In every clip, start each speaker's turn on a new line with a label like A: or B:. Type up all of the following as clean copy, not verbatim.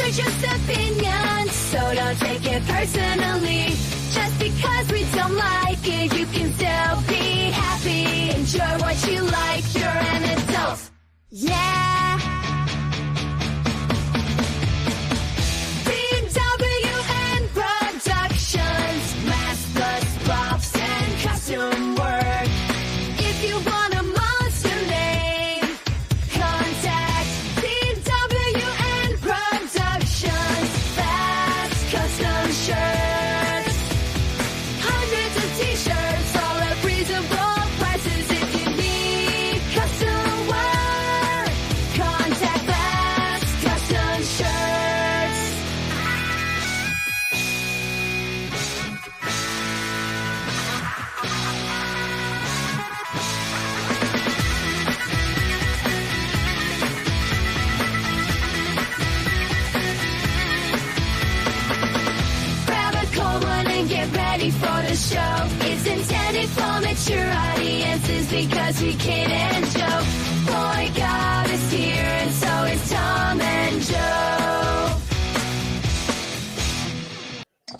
A: are just opinions, so don't take it personally. Just because we don't like it, you can still be happy. Enjoy what you like, you're an adult. Yeah. BWN Productions, mask plus props and costume work. If you want a monster name, contact BWN Productions. Fast custom shirts, hundreds of t-shirts, all at reasonable prices. If you need custom work, contact Fast Custom Shirts. Grab a cold one and get ready for the show. It's intended for mature audiences because we kid and joke. Boy God is here and so is Tom and Joe.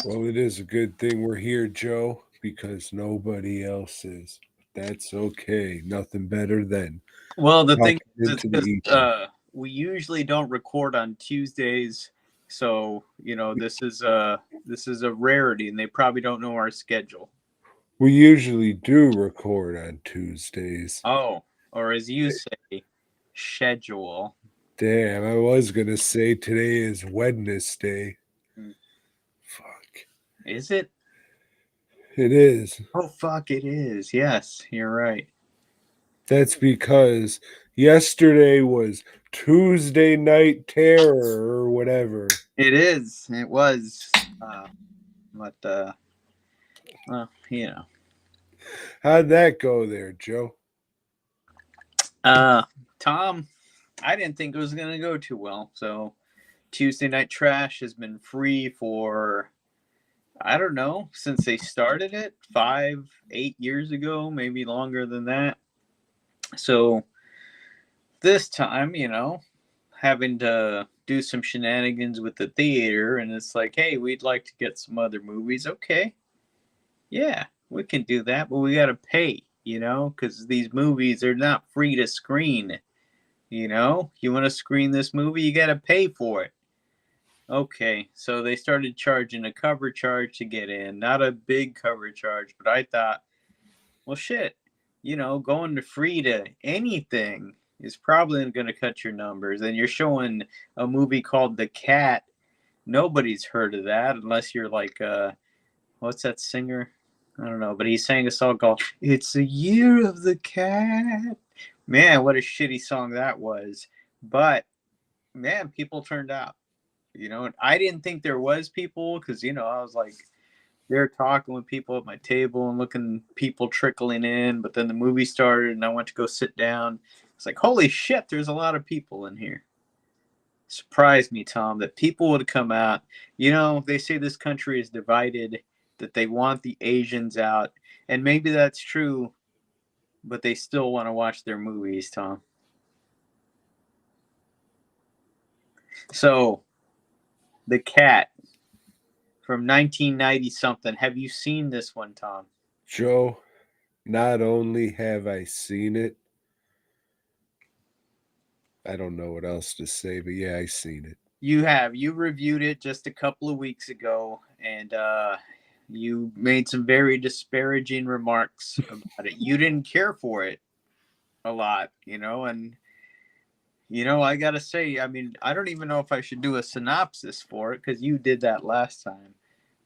B: Well, it is a good thing we're here, Joe, because nobody else is. That's okay. Nothing better than
C: Well, the thing
B: talking
C: is,
B: into the ether.
C: we usually don't record on Tuesdays, so this is a rarity, and they probably don't know our schedule.
B: We usually do record on Tuesdays.
C: Oh, or as you say, schedule.
B: Damn, I was going to say today is Wednesday.
C: Hmm.
B: Fuck.
C: Is it?
B: It is.
C: Oh, fuck! It is. Yes, you're right.
B: That's because yesterday was Tuesday Night Terror or whatever.
C: It is. It was. But well,
B: How'd that go there, Joe?
C: Tom, I didn't think it was gonna go too well. So Tuesday Night Trash has been free for, I don't know, since they started it 5-8 years ago, maybe longer than that. So this time, having to do some shenanigans with the theater, and it's like, hey, we'd like to get some other movies. Okay, yeah, we can do that, but we got to pay, because these movies are not free to screen. You want to screen this movie, you got to pay for it. Okay, so they started charging a cover charge to get in. Not a big cover charge, but I thought, well, shit, going to free to anything is probably going to cut your numbers. And you're showing a movie called The Cat. Nobody's heard of that unless you're like, what's that singer? I don't know, but he sang a song called It's the Year of the Cat. Man, what a shitty song that was. But, man, people turned out. And I didn't think there was people because, I was like, they're talking with people at my table and looking people trickling in. But then the movie started and I went to go sit down. It's like, holy shit, there's a lot of people in here. Surprised me, Tom, that people would come out. They say this country is divided, that they want the Asians out. And maybe that's true, but they still want to watch their movies, Tom. So, The Cat from 1990 something. Have you seen this one, Tom?
B: Joe, not only have I seen it, I don't know what else to say, but yeah, I seen it.
C: You have. You reviewed it just a couple of weeks ago, and you made some very disparaging remarks about it. You didn't care for it a lot, and I gotta say, I mean, I don't even know if I should do a synopsis for it because you did that last time.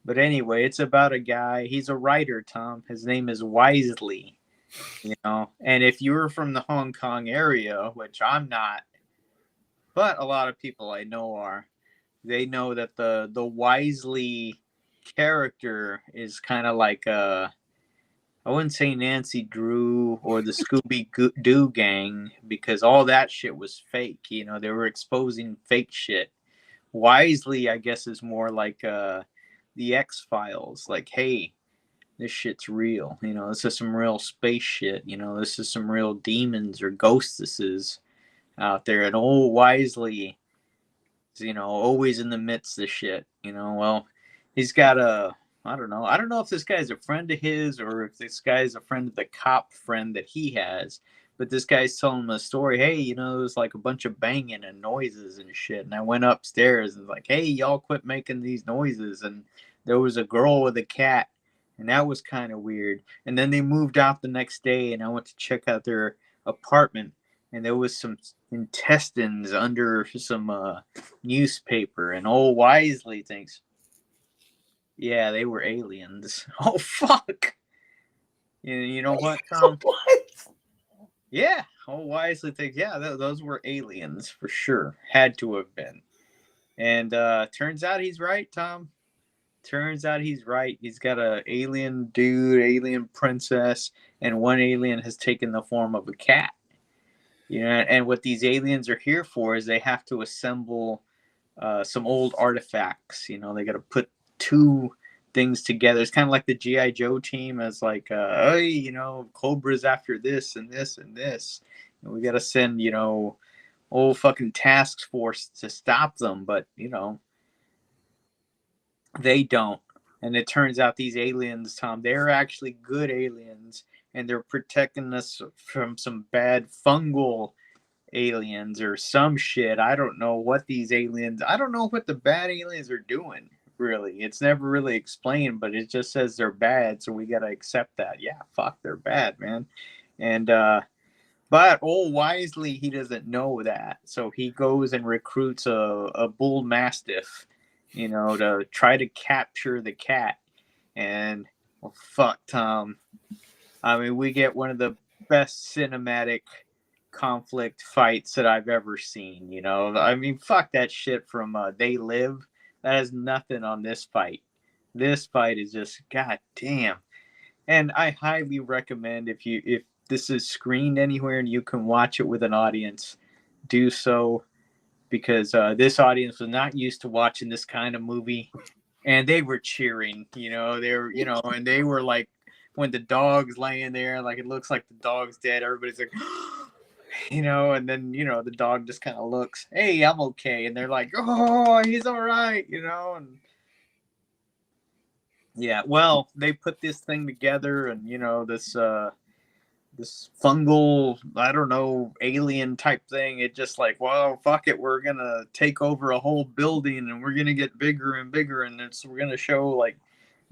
C: But anyway, it's about a guy. He's a writer, Tom. His name is Wisely. And if you're from the Hong Kong area, which I'm not, but a lot of people I know are, they know that the Wisely character is kind of like I wouldn't say Nancy Drew or the Scooby-Doo gang, because all that shit was fake. They were exposing fake shit. Wisely, I guess, is more like the X-Files. Like, hey, this shit's real. This is some real space shit. This is some real demons or ghostesses out there. And old Wisely always in the midst of shit. Well, he's got I don't know. I don't know if this guy's a friend of his or if this guy's a friend of the cop friend that he has. But this guy's telling him a story. Hey, there was like a bunch of banging and noises and shit. And I went upstairs and like, hey, y'all quit making these noises. And there was a girl with a cat. And that was kind of weird. And then they moved out the next day and I went to check out their apartment. And there was some intestines under some newspaper. And old Wisely thinks, yeah, they were aliens. Oh, fuck. You know what, Tom?
B: What?
C: Yeah, old Wisely thinks, yeah, those were aliens for sure. Had to have been. And turns out he's right, Tom. Turns out he's right. He's got an alien dude, alien princess, and one alien has taken the form of a cat. And what these aliens are here for is they have to assemble some old artifacts. They got to put two things together. It's kind of like the G.I. Joe team as like, hey, Cobra's after this and this and this. And we got to send, old fucking task force to stop them. But, they don't. And it turns out these aliens, Tom, they're actually good aliens. And they're protecting us from some bad fungal aliens or some shit. I don't know what these aliens, I don't know what the bad aliens are doing. Really, it's never really explained, but it just says they're bad, so we gotta accept that. Yeah, fuck, they're bad, man. And but old Wisely, he doesn't know that, so he goes and recruits a bull mastiff, to try to capture the cat. And well, fuck, Tom. I mean, we get one of the best cinematic conflict fights that I've ever seen. I mean, fuck that shit from They Live. That has nothing on this fight. This fight is just goddamn. And I highly recommend if this is screened anywhere and you can watch it with an audience, do so, because this audience was not used to watching this kind of movie, and they were cheering. They were and they were like, when the dog's laying there, like it looks like the dog's dead, everybody's like, and then the dog just kind of looks, hey, I'm okay, and they're like, oh, he's all right, and yeah, well, they put this thing together, and this fungal, I don't know, alien type thing. It just like, well, fuck it, we're gonna take over a whole building, and we're gonna get bigger and bigger, and we're gonna show like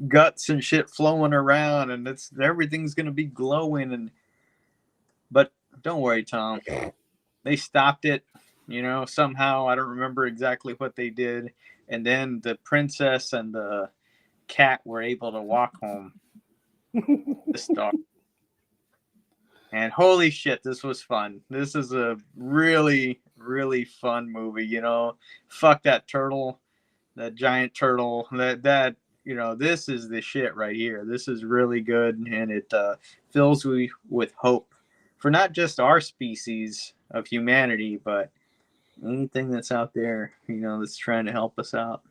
C: guts and shit flowing around, and everything's gonna be glowing. But don't worry, Tom. They stopped it, somehow. I don't remember exactly what they did. And then the princess and the cat were able to walk home. This dog. And holy shit, this was fun. This is a really, really fun movie, Fuck that turtle, that giant turtle. This is the shit right here. This is really good, and it fills me with hope for not just our species of humanity, but anything that's out there, that's trying to help us out.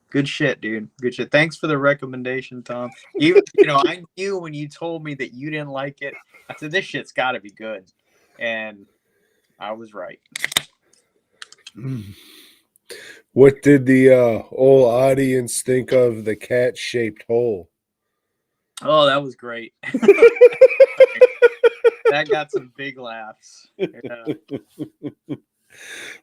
C: Good shit, dude. Good shit. Thanks for the recommendation, Tom. Even, I knew when you told me that you didn't like it, I said, this shit's got to be good. And I was right.
B: What did the old audience think of the cat-shaped hole?
C: Oh, that was great. That got some big laughs. Yeah.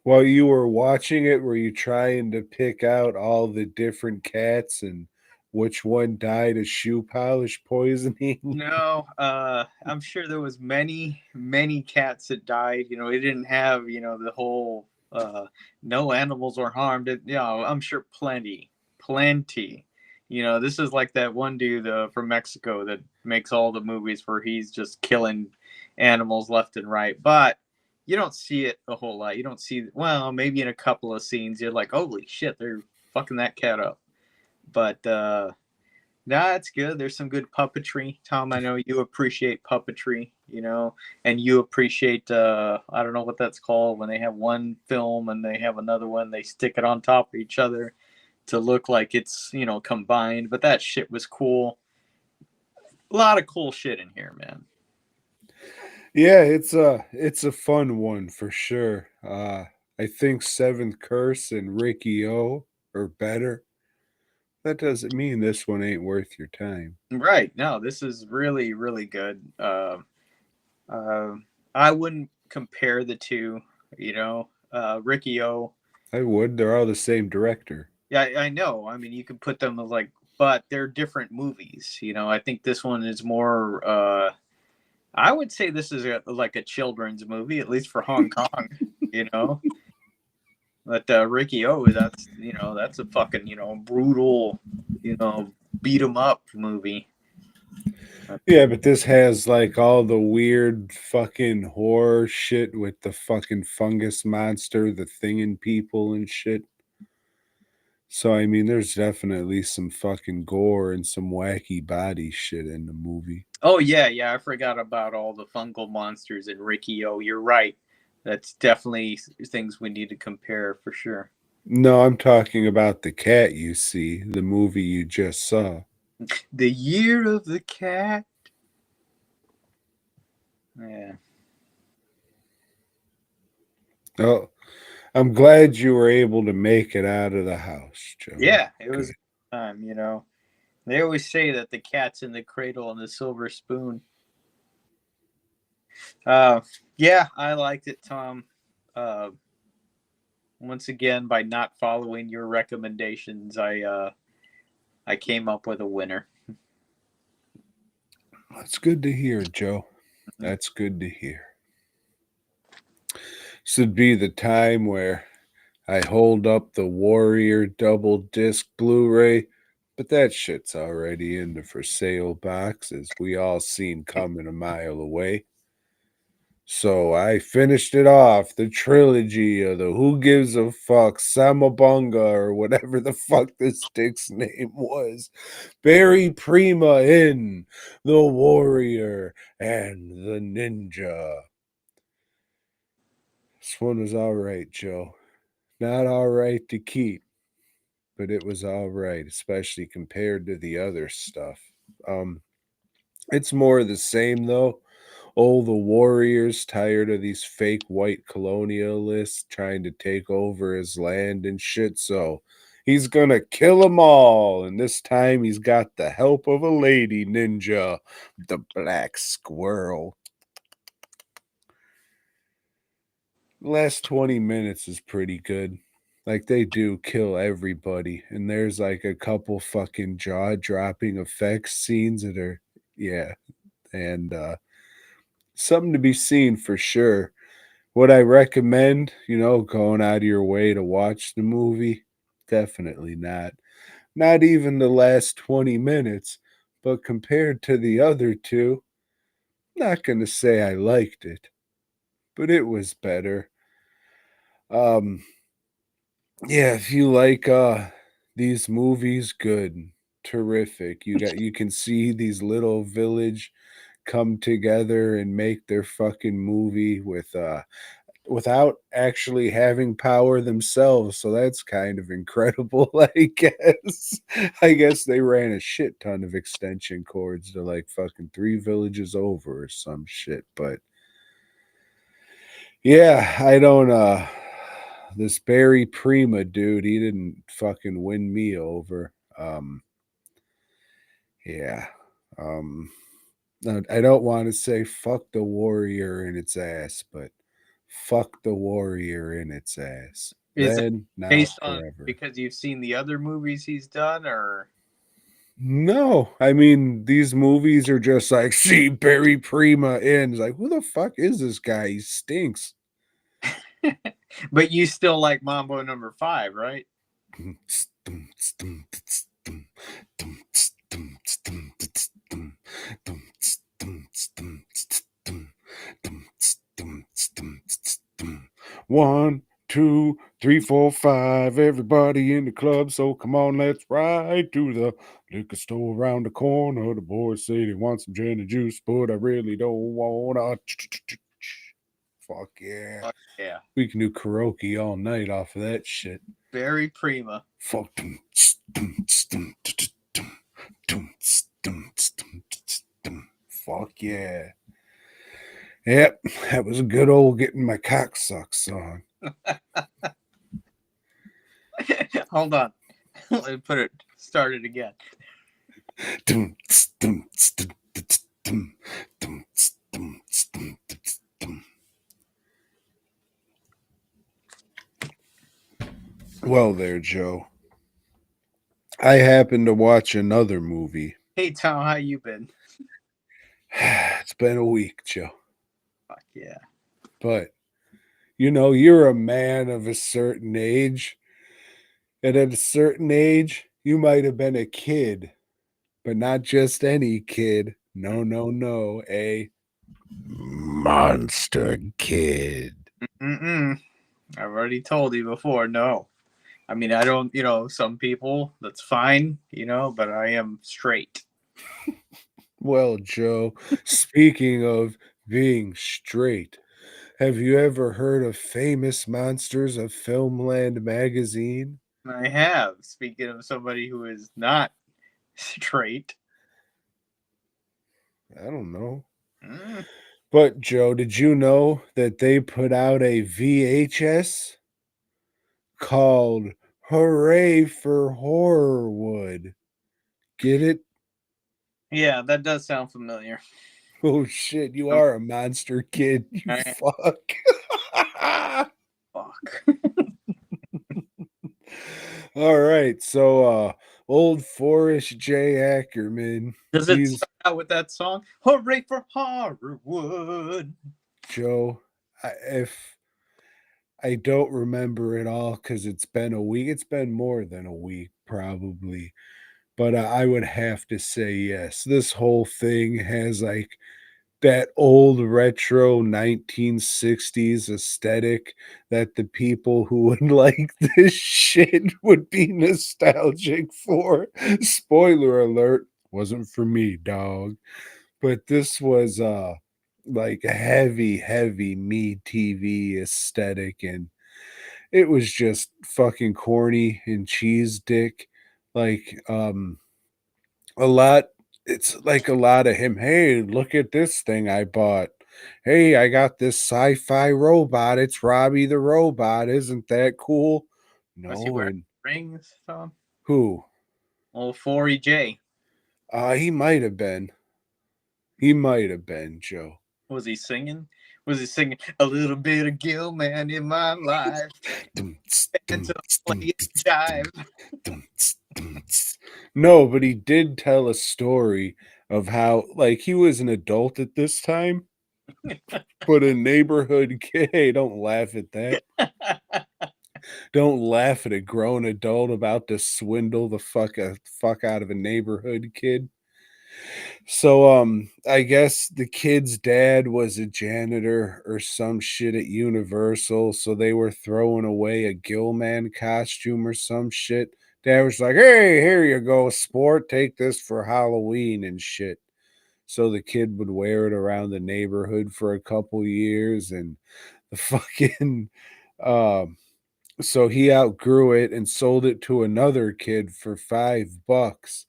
B: While you were watching it, were you trying to pick out all the different cats and which one died of shoe polish poisoning?
C: No, I'm sure there was many, many cats that died. It didn't have, the whole no animals were harmed. I'm sure plenty. This is like that one dude from Mexico that makes all the movies where he's just killing animals left and right. But you don't see it a whole lot. You don't see, well, maybe in a couple of scenes, you're like, holy shit, they're fucking that cat up. But nah, it's good. There's some good puppetry. Tom, I know you appreciate puppetry, and you appreciate, I don't know what that's called, when they have one film and they have another one, they stick it on top of each other to look like it's, combined. But that shit was cool. A lot of cool shit in here, man.
B: Yeah, it's a fun one for sure. I think Seventh Curse and Ricky O are better. That doesn't mean this one ain't worth your time.
C: Right. No, this is really, really good. Uh, I wouldn't compare the two, you know. Ricky O.
B: I would. They're all the same director.
C: Yeah, I know. I mean, you could put them as like, but they're different movies. You know, I think this one is more. I would say this is like a children's movie, at least for Hong Kong. You know, but Ricky O, that's a fucking brutal, beat 'em up movie.
B: Yeah, but this has like all the weird fucking horror shit with the fucking fungus monster, the thing in people and shit. So I mean, there's definitely some fucking gore and some wacky body shit in the movie.
C: Oh yeah, I forgot about all the fungal monsters in Ricky O. You're right. That's definitely things we need to compare for sure.
B: No, I'm talking about the cat you see, the movie you just saw.
C: The Year of the Cat. Yeah.
B: Oh, I'm glad you were able to make it out of the house, Joe.
C: Yeah, it was time, They always say that the cat's in the cradle and the silver spoon. Yeah, I liked it, Tom. Once again, by not following your recommendations, I came up with a winner.
B: That's good to hear, Joe. That's good to hear. This would be the time where I hold up the Warrior double disc Blu-ray, but that shit's already in the for sale box, as we all seen coming a mile away. So I finished it off, the trilogy of the Who Gives a Fuck, Samabunga, or whatever the fuck this dick's name was. Barry Prima in The Warrior and the Ninja. This one was all right, Joe. Not all right to keep, but it was all right, especially compared to the other stuff. It's more of the same, though. Oh, the Warriors tired of these fake white colonialists trying to take over his land and shit, so he's gonna kill them all, and this time he's got the help of a lady ninja, the Black Squirrel. The last 20 minutes is pretty good. Like, they do kill everybody, and there's like a couple fucking jaw-dropping effects scenes that are, yeah, and something to be seen for sure. Would I recommend, going out of your way to watch the movie? Definitely not. Not even the last 20 minutes, but compared to the other two, not going to say I liked it, but it was better. Yeah, if you like these movies, good. Terrific. You can see these little village come together and make their fucking movie without actually having power themselves. So that's kind of incredible, I guess. I guess they ran a shit ton of extension cords to like fucking 3 villages over or some shit. But yeah, I don't this Barry Prima dude, he didn't fucking win me over. Yeah. I don't want to say fuck the Warrior in its ass, but fuck the Warrior in its ass.
C: Is it
B: Then, now,
C: based on
B: forever.
C: because you've seen the other movies he's done, or
B: No, I mean, these movies are just like, see Barry Prima in. It's like, who the fuck is this guy? He stinks.
C: but you still like Mambo number 5, right?
B: One, 2, 3, 4, 5. Everybody in the club, so come on, let's ride to the liquor store around the corner. The boys say they want some gin and juice, but I really don't wanna. Fuck yeah.
C: Fuck yeah.
B: We can do karaoke all night off of that shit.
C: Barry Prima.
B: Fuck. Fuck yeah. Yep, that was a good old getting my cock sucked song.
C: Hold on. Let me start it again.
B: Well there, Joe. I happened to watch another movie.
C: Hey Tom, how you been?
B: It's been a week, Joe.
C: Fuck yeah.
B: But, you're a man of a certain age. And at a certain age, you might have been a kid. But not just any kid. No. A monster kid.
C: Mm-mm. I've already told you before, no. I mean, I don't, some people, that's fine, but I am straight.
B: Well, Joe, speaking of being straight, have you ever heard of Famous Monsters of Filmland magazine?
C: I have, speaking of somebody who is not straight.
B: I don't know.
C: Mm.
B: But, Joe, did you know that they put out a VHS called Hooray for Horrorwood? Get it?
C: Yeah, that does sound familiar.
B: Oh, shit, you are a monster kid, you
C: I-
B: fuck.
C: Fuck.
B: All right, so old Forrest J. Ackerman.
C: Does it
B: He's
C: start out with that song? Hooray for Horrorwood.
B: Joe. If I don't remember it all because it's been a week. It's been more than a week, probably. But I would have to say yes. This whole thing has like that old retro 1960s aesthetic that the people who would like this shit would be nostalgic for. Spoiler alert, wasn't for me, dog. But this was like a heavy me TV aesthetic, and it was just fucking corny and cheese dick. Like a lot it's like a lot of him. Hey, look at this thing I bought. Hey, I got this sci-fi robot. It's Robbie the robot. Isn't that cool?
C: Was he
B: No,
C: wearing
B: and
C: rings, Tom?
B: who?
C: Old 4EJ.
B: He might have been. He might have been, Joe.
C: Was he singing? Was he singing a little bit of Gilman in my life? It's a play jive.
B: No, but he did tell a story of how, like, he was an adult at this time, but a neighborhood kid. Hey, don't laugh at that. Don't laugh at a grown adult about to swindle the fuck out of a neighborhood kid. So I guess the kid's dad was a janitor or some shit at Universal, so they were throwing away a Gilman costume or some shit. Dad was like, "Hey, here you go, sport. Take this for Halloween and shit." So the kid would wear it around the neighborhood for a couple years, and the fucking um so he outgrew it and sold it to another kid for $5.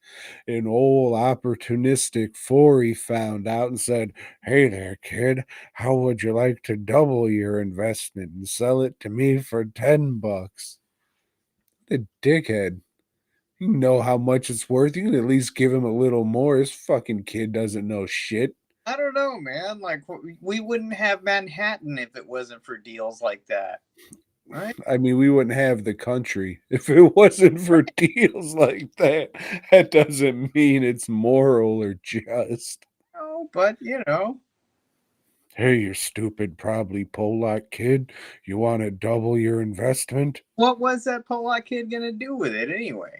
B: An old opportunistic Forey found out and said, "Hey there, kid, how would you like to double your investment and sell it to me for $10?" The dickhead. You know how much it's worth. You can at least give him a little more. This fucking kid doesn't know shit.
C: I don't know, man. Like, we wouldn't have Manhattan if it wasn't for deals like that. Right?
B: I mean, we wouldn't have the country if it wasn't for deals like that. That doesn't mean it's moral or just.
C: Oh, but,
B: Hey, you stupid, probably Polak kid. You want to double your investment?
C: what was that Polak kid going to do with it anyway?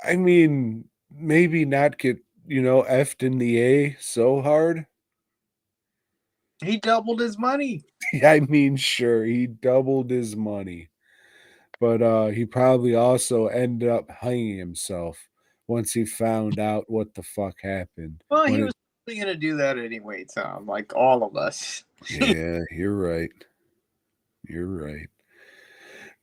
B: I mean, maybe not get, effed in the A so hard.
C: He doubled his money.
B: I mean, sure, he doubled his money. But he probably also ended up hanging himself once he found out what the fuck happened.
C: Well,
B: When
C: he
B: it,
C: was probably going to do that anyway, Tom, like all of us.
B: yeah, you're right. You're right.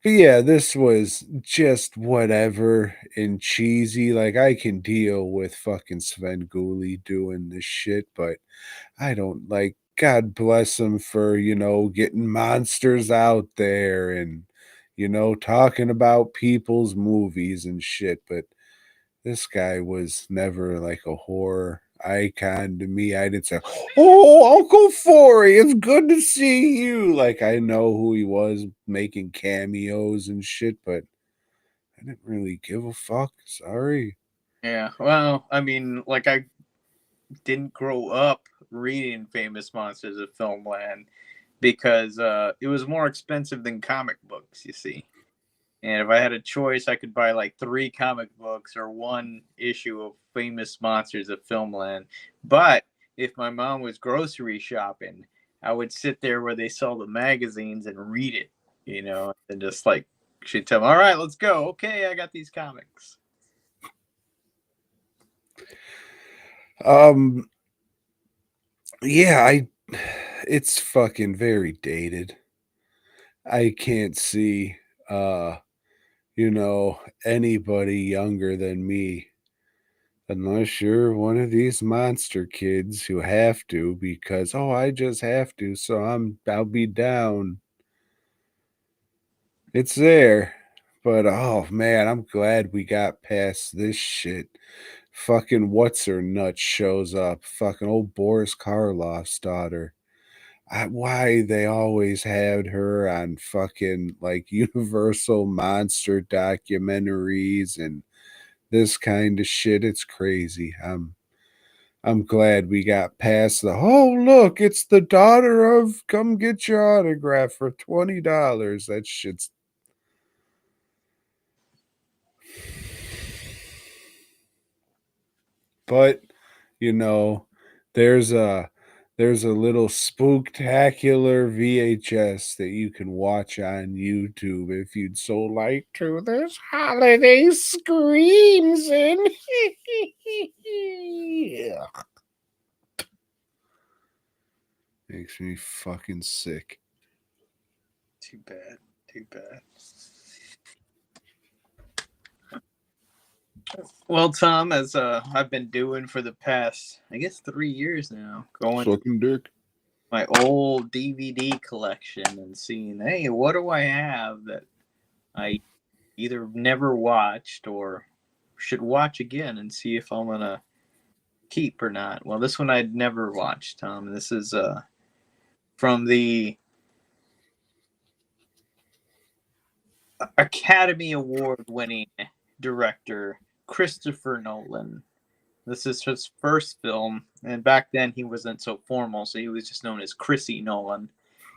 B: But yeah, this was just whatever and cheesy. Like, I can deal with fucking Sven Gulli doing this shit, but I don't like God bless him for, getting monsters out there and, talking about people's movies and shit. But this guy was never like a horror icon to me. I didn't say, "Oh, Uncle Forey, it's good to see you." Like, I know who he was making cameos and shit, but I didn't really give a fuck. Sorry.
C: Yeah, well, I mean, like I didn't grow up reading Famous Monsters of Filmland because it was more expensive than comic books, you see. And if I had a choice, I could buy like 3 comic books or 1 issue of Famous Monsters of Filmland. But if my mom was grocery shopping, I would sit there where they sell the magazines and read it, and just like she'd tell me, "All right, let's go. Okay, I got these comics."
B: Yeah, it's fucking very dated. I can't see anybody younger than me unless you're one of these monster kids who have to because I just have to, so I'll be down. It's there. But oh man, I'm glad we got past this shit. Fucking what's her nut shows up. Fucking old Boris Karloff's daughter. Why they always had her on fucking like Universal monster documentaries and this kind of shit. It's crazy. I'm glad we got past the look, it's the daughter of come get your autograph for $20. That shit's but there's a little spooktacular VHS that you can watch on YouTube if you'd so like to. There's holiday screams and makes me fucking sick.
C: Too bad. Too bad. Well, Tom, as I've been doing for the past, I guess, 3 years now, going
B: Sucking dick.
C: my old DVD collection and seeing, hey, what do I have that I either never watched or should watch again and see if I'm gonna keep or not. Well, this one I'd never watched, Tom. And this is from the Academy Award winning director Christopher Nolan. This is his first film, and back then he wasn't so formal, so he was just known as Chrissy Nolan.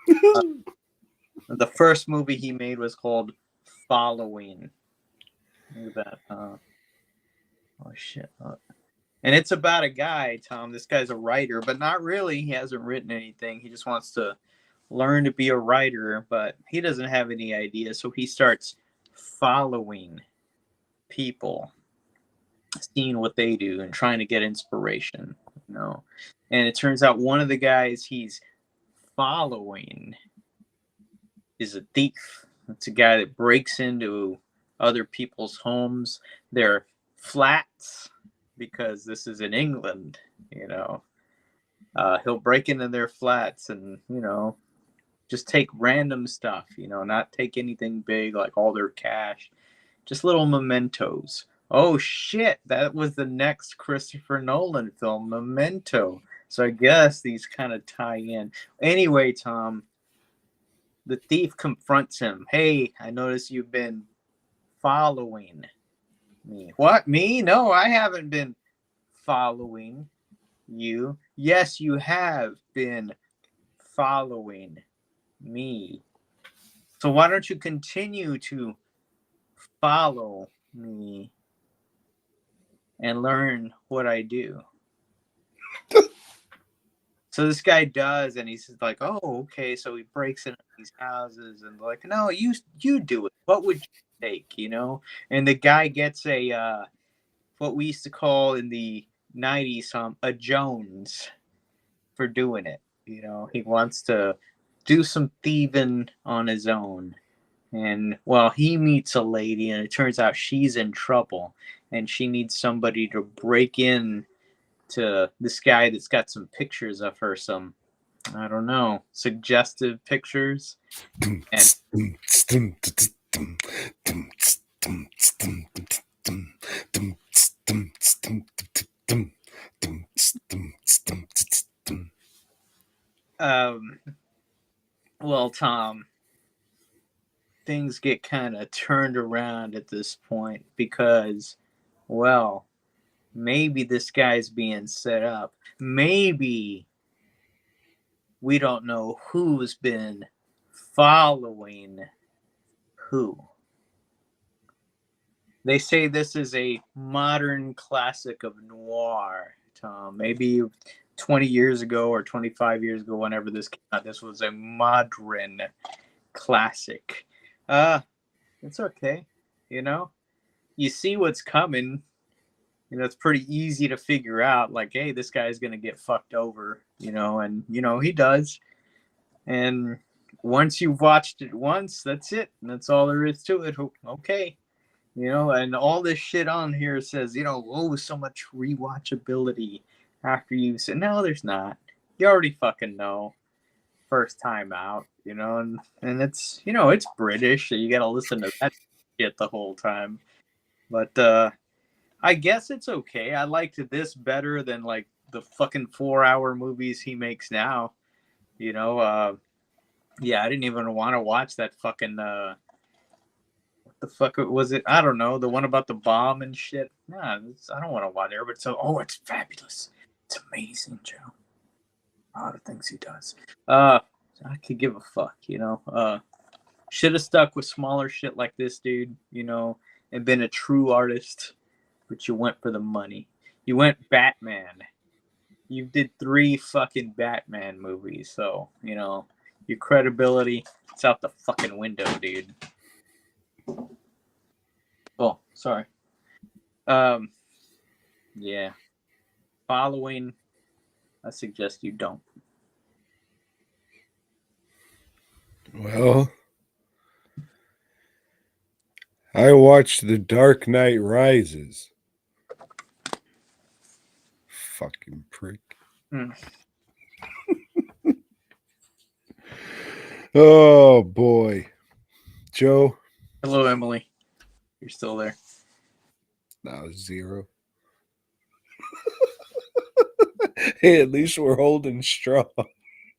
C: The first movie he made was called Following. Look at that. Oh, shit. And it's about a guy, Tom. This guy's a writer, but not really. He hasn't written anything. He just wants to learn to be a writer, but he doesn't have any ideas, so he starts following people, seeing what they do and trying to get inspiration, And it turns out one of the guys he's following is a thief. It's a guy that breaks into other people's homes, their flats, because this is in England, He'll break into their flats and, just take random stuff, not take anything big like all their cash, just little mementos. Oh shit, that was the next Christopher Nolan film, Memento. So I guess these kind of tie in. Anyway, Tom, the thief confronts him. Hey, I noticed you've been following me. What? Me? No, I haven't been following you. Yes, you have been following me. So why don't you continue to follow me and learn what I do? So this guy does, and he's like, oh, okay. So he breaks into these houses and like, no, you do it. What would you take, And the guy gets a what we used to call in the 90s a Jones for doing it. He wants to do some thieving on his own. And well, he meets a lady, and it turns out she's in trouble, and she needs somebody to break in to this guy that's got some pictures of her, some I don't know, suggestive pictures. And well, Tom, things get kind of turned around at this point because, well, maybe this guy's being set up. Maybe we don't know who's been following who. They say this is a modern classic of noir, Tom. Maybe 20 years ago or 25 years ago, whenever this came out, this was a modern classic. It's okay. You know, you see what's coming. You know, it's pretty easy to figure out, like, hey, this guy's going to get fucked over, you know, and, you know, he does. And once you've watched it once, that's it. And that's all there is to it. Okay. You know, and all this shit on here says, you know, oh, so much rewatchability after you said, no, there's not. You already fucking know. First time out, you know, and it's, you know, it's British, so you got to listen to that shit the whole time. But I guess it's okay. I liked this better than like the fucking 4-hour movies he makes now. You know, yeah, I didn't even want to watch that fucking what the fuck was it? I don't know, the one about the bomb and shit. Nah, I don't want to watch it. But so, oh, it's fabulous. It's amazing, Joe. A lot of things he does. I could give a fuck, you know. Should have stuck with smaller shit like this, dude, you know, and been a true artist. But you went for the money. You went Batman. You did 3 fucking Batman movies, so, you know, your credibility, it's out the fucking window, dude. Oh, sorry. Yeah. Following, I suggest you don't.
B: Well, I watched The Dark Knight Rises. Fucking prick. Oh, boy. Joe?
C: Hello, Emily. You're still there.
B: No, 0. Hey, at least we're holding strong.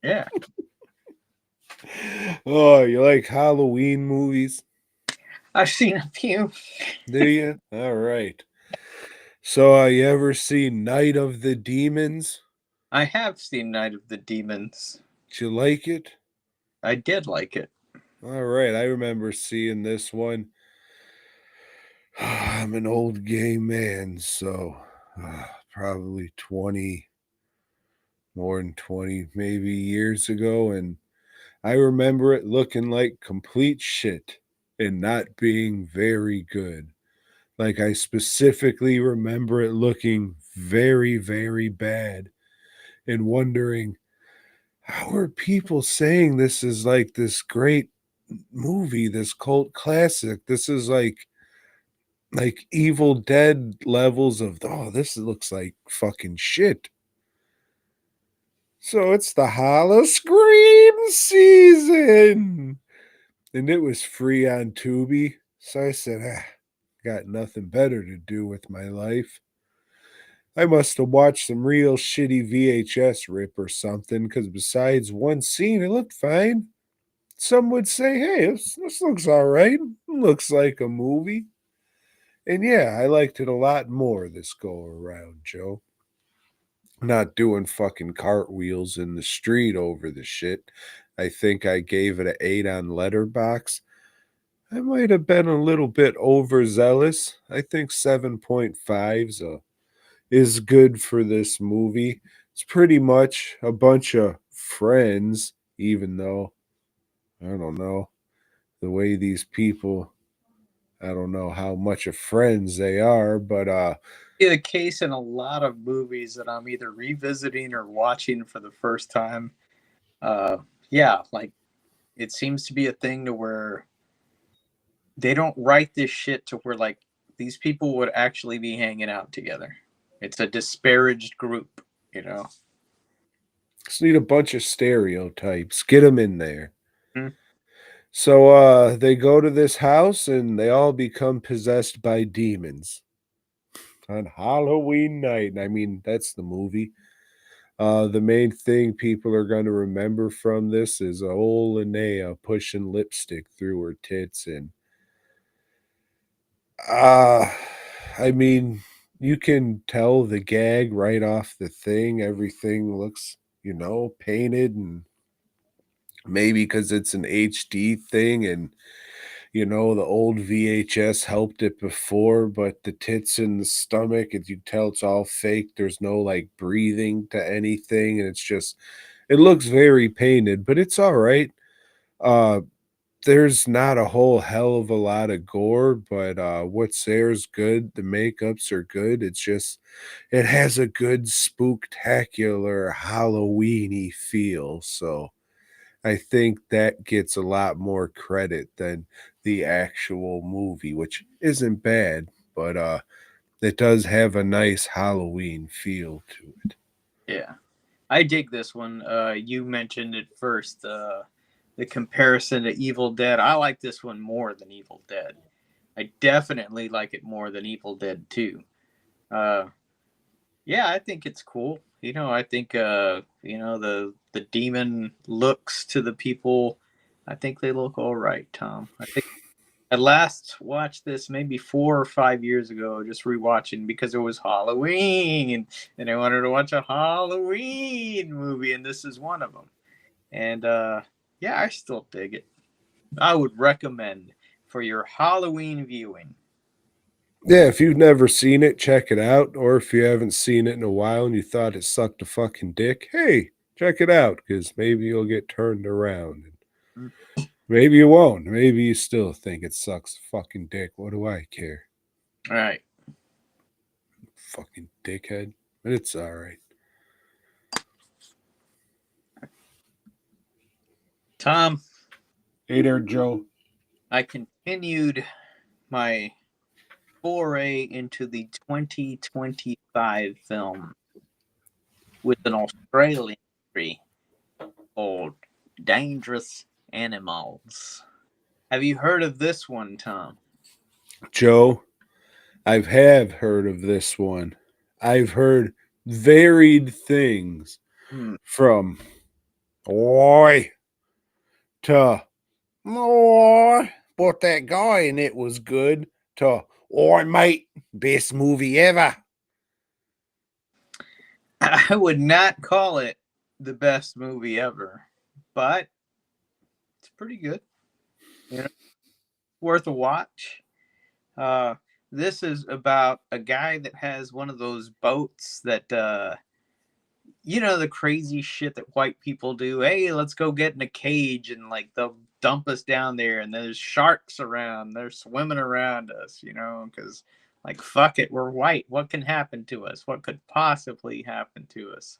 C: Yeah.
B: Oh, you like Halloween movies?
C: I've seen a few.
B: Do you? All right. So, you ever seen Night of the Demons?
C: I have seen Night of the Demons.
B: Did you like it?
C: I did like it.
B: All right. I remember seeing this one. I'm an old gay man, so probably 20, more than 20 maybe years ago. And I remember it looking like complete shit and not being very good. Like, I specifically remember it looking very, very bad and wondering, how are people saying this is like this great movie, this cult classic? This is like Evil Dead levels of, oh, this looks like fucking shit. So it's the Holla Scream season. And it was free on Tubi. So I said, got nothing better to do with my life. I must have watched some real shitty VHS rip or something, because besides one scene, it looked fine. Some would say, hey, this looks all right. Looks like a movie. And yeah, I liked it a lot more this go around, Joe. Not doing fucking cartwheels in the street over the shit. I think I gave it an 8 on Letterboxd. I might have been a little bit overzealous. I think 7.5 is good for this movie. It's pretty much a bunch of friends, even though, I don't know, the way these people, I don't know how much of friends they are, but
C: The case in a lot of movies that I'm either revisiting or watching for the first time. Yeah, like, it seems to be a thing to where they don't write this shit to where, like, these people would actually be hanging out together. It's a disparaged group, you know.
B: Just need a bunch of stereotypes. Get them in there.
C: Hmm.
B: So they go to this house and they all become possessed by demons on Halloween night. And I mean, that's the movie. The main thing people are going to remember from this is old Linnea pushing lipstick through her tits. And uh, I mean, you can tell the gag right off the thing. Everything looks, painted, and maybe because it's an HD thing and the old VHS helped it before, but the tits and the stomach, and you tell it's all fake. There's no like breathing to anything, and it looks very painted, but it's all right. Uh, there's not a whole hell of a lot of gore, but what's there's good. The makeups are good. It has a good spooktacular Halloweeny feel. So I think that gets a lot more credit than the actual movie, which isn't bad, but it does have a nice Halloween feel to it.
C: Yeah, I dig this one. You mentioned it first. The comparison to Evil Dead. I like this one more than Evil Dead. I definitely like it more than Evil Dead 2. Uh, yeah, I think it's cool. I think the demon looks to the people. I think they look all right, Tom. I think I last watched this maybe 4 or 5 years ago, just rewatching because it was Halloween, and I wanted to watch a Halloween movie, and this is one of them. And yeah, I still dig it. I would recommend for your Halloween viewing.
B: Yeah, if you've never seen it, check it out. Or if you haven't seen it in a while and you thought it sucked a fucking dick, hey, check it out because maybe you'll get turned around. Maybe you won't. Maybe you still think it sucks a fucking dick. What do I care?
C: All right.
B: Fucking dickhead. But it's all right.
C: Tom,
B: Hey there, Joe.
C: I continued my foray into the 2025 film with an Australian movie called Dangerous Animals. Have you heard of this one, Tom?
B: Joe, I've heard of this one. I've heard varied things
C: Hmm.
B: from oi to oi, but that guy in it was good to oi mate, best movie ever.
C: I would not call it the best movie ever, but it's pretty good. Worth a watch. Uh, this is about a guy that has one of those boats that the crazy shit that white people do. Hey, let's go get in a cage and like they'll dump us down there, and there's sharks around. They're swimming around us, because like fuck it, we're white. What can happen to us? What could possibly happen to us?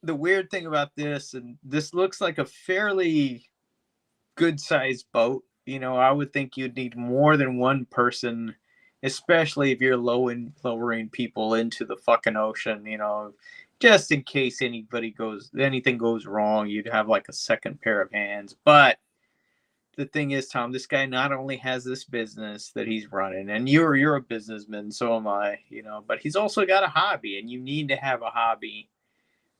C: The weird thing about this, and this looks like a fairly good sized boat. I would think you'd need more than one person, especially if you're lowering people into the fucking ocean, just in case anything goes wrong, you'd have like a second pair of hands. But the thing is, Tom, this guy not only has this business that he's running, and you're a businessman, so am I, but he's also got a hobby, and you need to have a hobby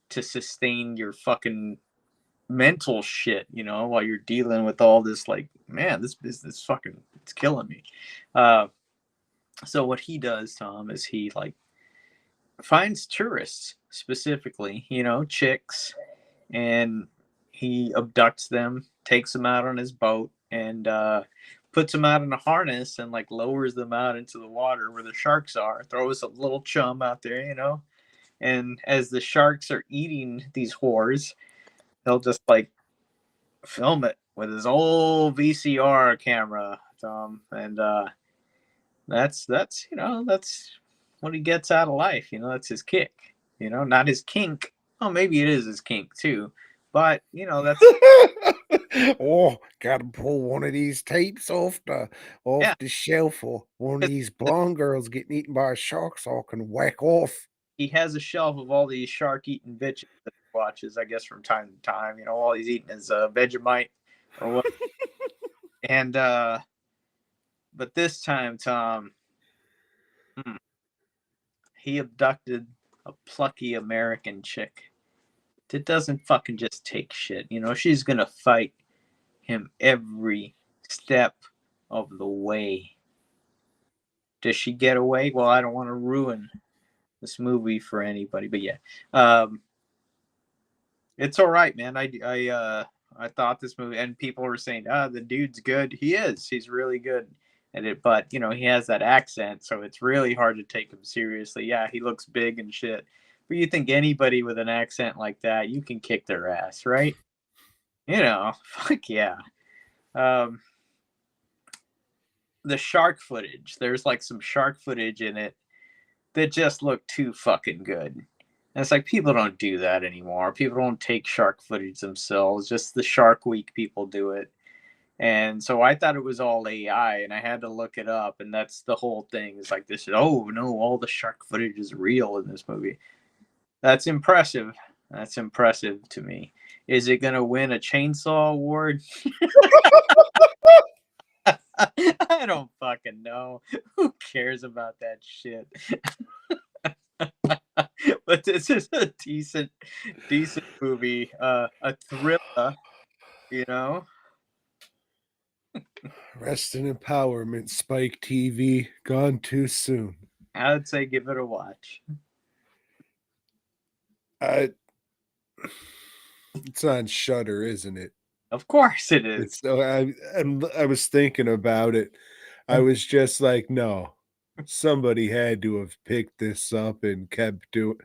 C: to sustain your fucking mental shit, while you're dealing with all this, like, man, this business fucking, it's killing me. So what he does, Tom, is he like finds tourists specifically, chicks, and he abducts them, takes them out on his boat, and puts them out in a harness and like lowers them out into the water where the sharks are, throws a little chum out there, and as the sharks are eating these whores, he'll just like film it with his old VCR camera, and that's what he gets out of life. That's his kick. Not his kink. Well, maybe it is his kink too, but that's
B: Oh, gotta pull one of these tapes off
C: yeah.
B: the shelf, or one of these blonde girls getting eaten by a shark so I can whack off.
C: he has a shelf of all these shark eating bitches that he watches, I guess, from time to time. You know, all he's eating is Vegemite or what. And but this time, Tom, he abducted a plucky American chick that doesn't fucking just take shit. You know, she's gonna fight him every step of the way. Does she get away? Well, I don't want to ruin this movie for anybody, but yeah, it's all right, man. I thought this movie, and people were saying, the dude's good. He is. He's really good at it, but you know, he has that accent, so it's really hard to take him seriously. Yeah, he looks big and shit, but you think anybody with an accent like that, you can kick their ass, right? You know, fuck yeah. Um, the shark footage. There's like some shark footage in it that just looked too fucking good. And it's like people don't do that anymore. People don't take shark footage themselves. Just the Shark Week people do it. And so I thought it was all AI, and I had to look it up. And that's the whole thing. It's like this. Oh no, all the shark footage is real in this movie. That's impressive. That's impressive to me. Is it gonna win a chainsaw award? I don't fucking know. Who cares about that shit? But this is a decent movie. A thriller, you know.
B: Rest in empowerment, Spike TV. Gone too soon.
C: I would say give it a watch.
B: It's on Shudder, isn't it?
C: Of course it is.
B: It's so I was thinking about it. I was just like, no, somebody had to have picked this up and kept doing.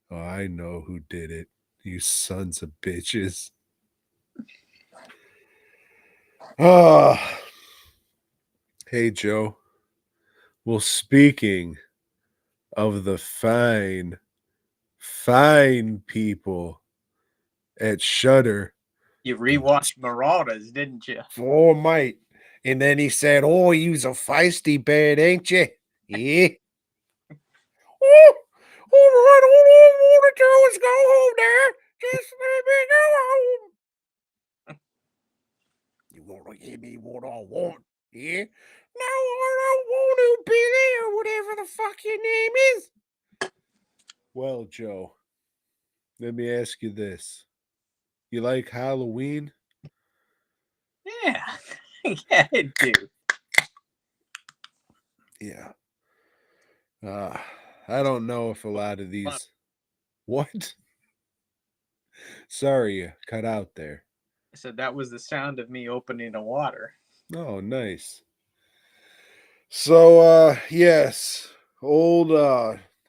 B: Oh, I know who did it. You sons of bitches. Oh, hey Joe. Well, speaking of the fine people at Shudder.
C: You rewatched Marauders, didn't you?
B: Oh, mate. And then he said, oh, you's a feisty bird, ain't you? Yeah. Oh, all right, all I want to do is go home there. Just let me go home. You want to give me what I want, yeah? No, I don't want to, Billy, or whatever the fuck your name is. Well, Joe, let me ask you this. You like Halloween?
C: Yeah. Yeah, I do.
B: Yeah. I don't know if a lot of these. What? Sorry, you cut out there.
C: I said that was the sound of me opening a water.
B: Oh, nice. So, yes, old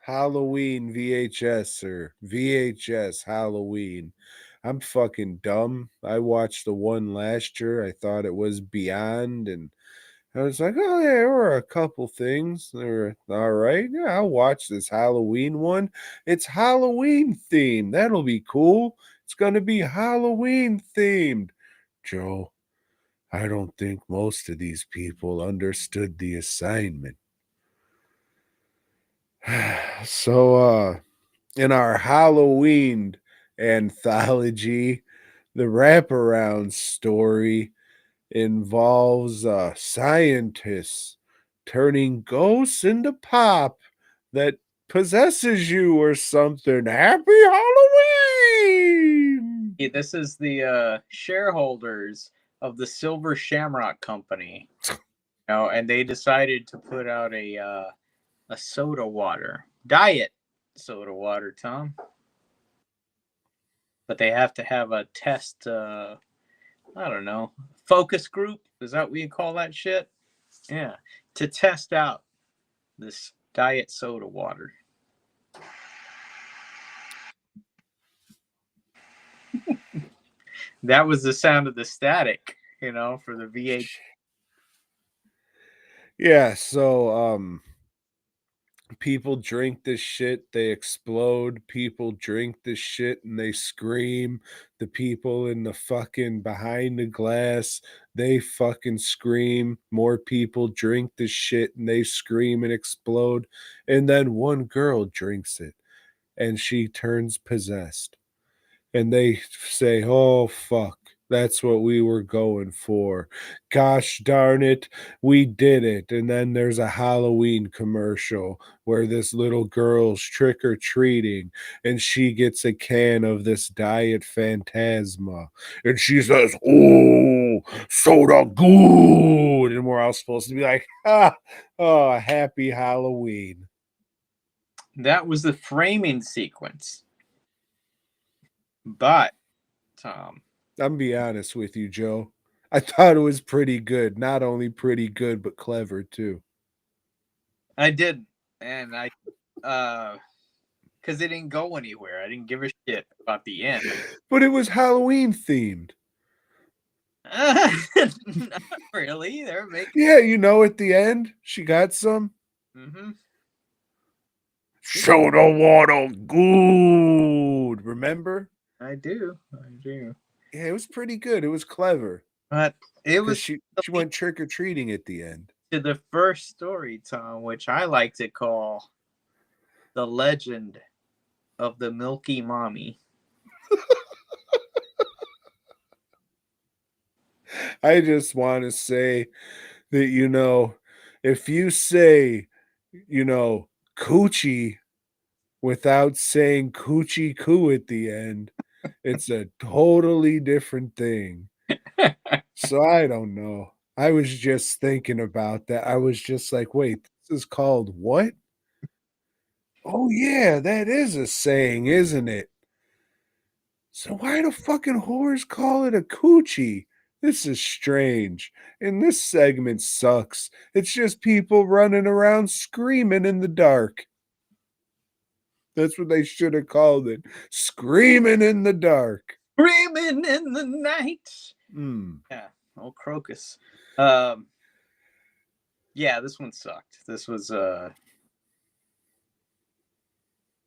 B: Halloween VHS or VHS Halloween. I'm fucking dumb. I watched the one last year. I thought it was Beyond, and I was like, oh, yeah, there were a couple things. They were all right. Yeah, I'll watch this Halloween one. It's Halloween themed. That'll be cool. It's going to be Halloween themed. Joe, I don't think most of these people understood the assignment. So, in our Halloween anthology, the wraparound story involves scientists turning ghosts into pop that possesses you or something. Happy Halloween!
C: Yeah, this is the shareholders of the Silver Shamrock Company, you know, and they decided to put out a soda water, diet soda water, Tom. But they have to have a test. I don't know, focus group. Is that what you call that shit? Yeah, to test out this diet soda water. That was the sound of the static, you know, for the VH.
B: Yeah, so people drink this shit, they explode. People drink this shit and they scream. The people in the fucking behind the glass, they fucking scream. More people drink this shit and they scream and explode. And then one girl drinks it. and she turns possessed. And they say, "Oh, fuck. That's what we were going for. Gosh darn it, we did it." And then there's a Halloween commercial where this little girl's trick or treating and she gets a can of this Diet Phantasma. And she says, "Oh, soda good." And we're all supposed to be like, oh, happy Halloween.
C: That was the framing sequence. But, Tom,
B: I'm gonna be honest with you, Joe. I thought it was pretty good. Not only pretty good, but clever too.
C: I did, and because it didn't go anywhere. I didn't give a shit about the end.
B: But it was Halloween themed.
C: Not really. They're making.
B: Yeah, at the end, she got some.
C: Mm-hmm.
B: Soda water good. Remember?
C: I do.
B: Yeah, it was pretty good. It was clever.
C: But it
B: 'Cause
C: was
B: she went trick or treating at the end.
C: to the first story, Tom, which I like to call The Legend of the Milky Mommy.
B: I just want to say that, if you say, coochie without saying coochie coo at the end, it's a totally different thing. So I don't know. I was just thinking about that. I was just like, wait, this is called what? Oh, yeah, that is a saying, isn't it? So why do fucking whores call it a coochie? This is strange. And this segment sucks. It's just people running around screaming in the dark. That's what they should have called it. Screaming in the dark.
C: Screaming in the night. Yeah. Oh, Crocus. Yeah, this one sucked. This was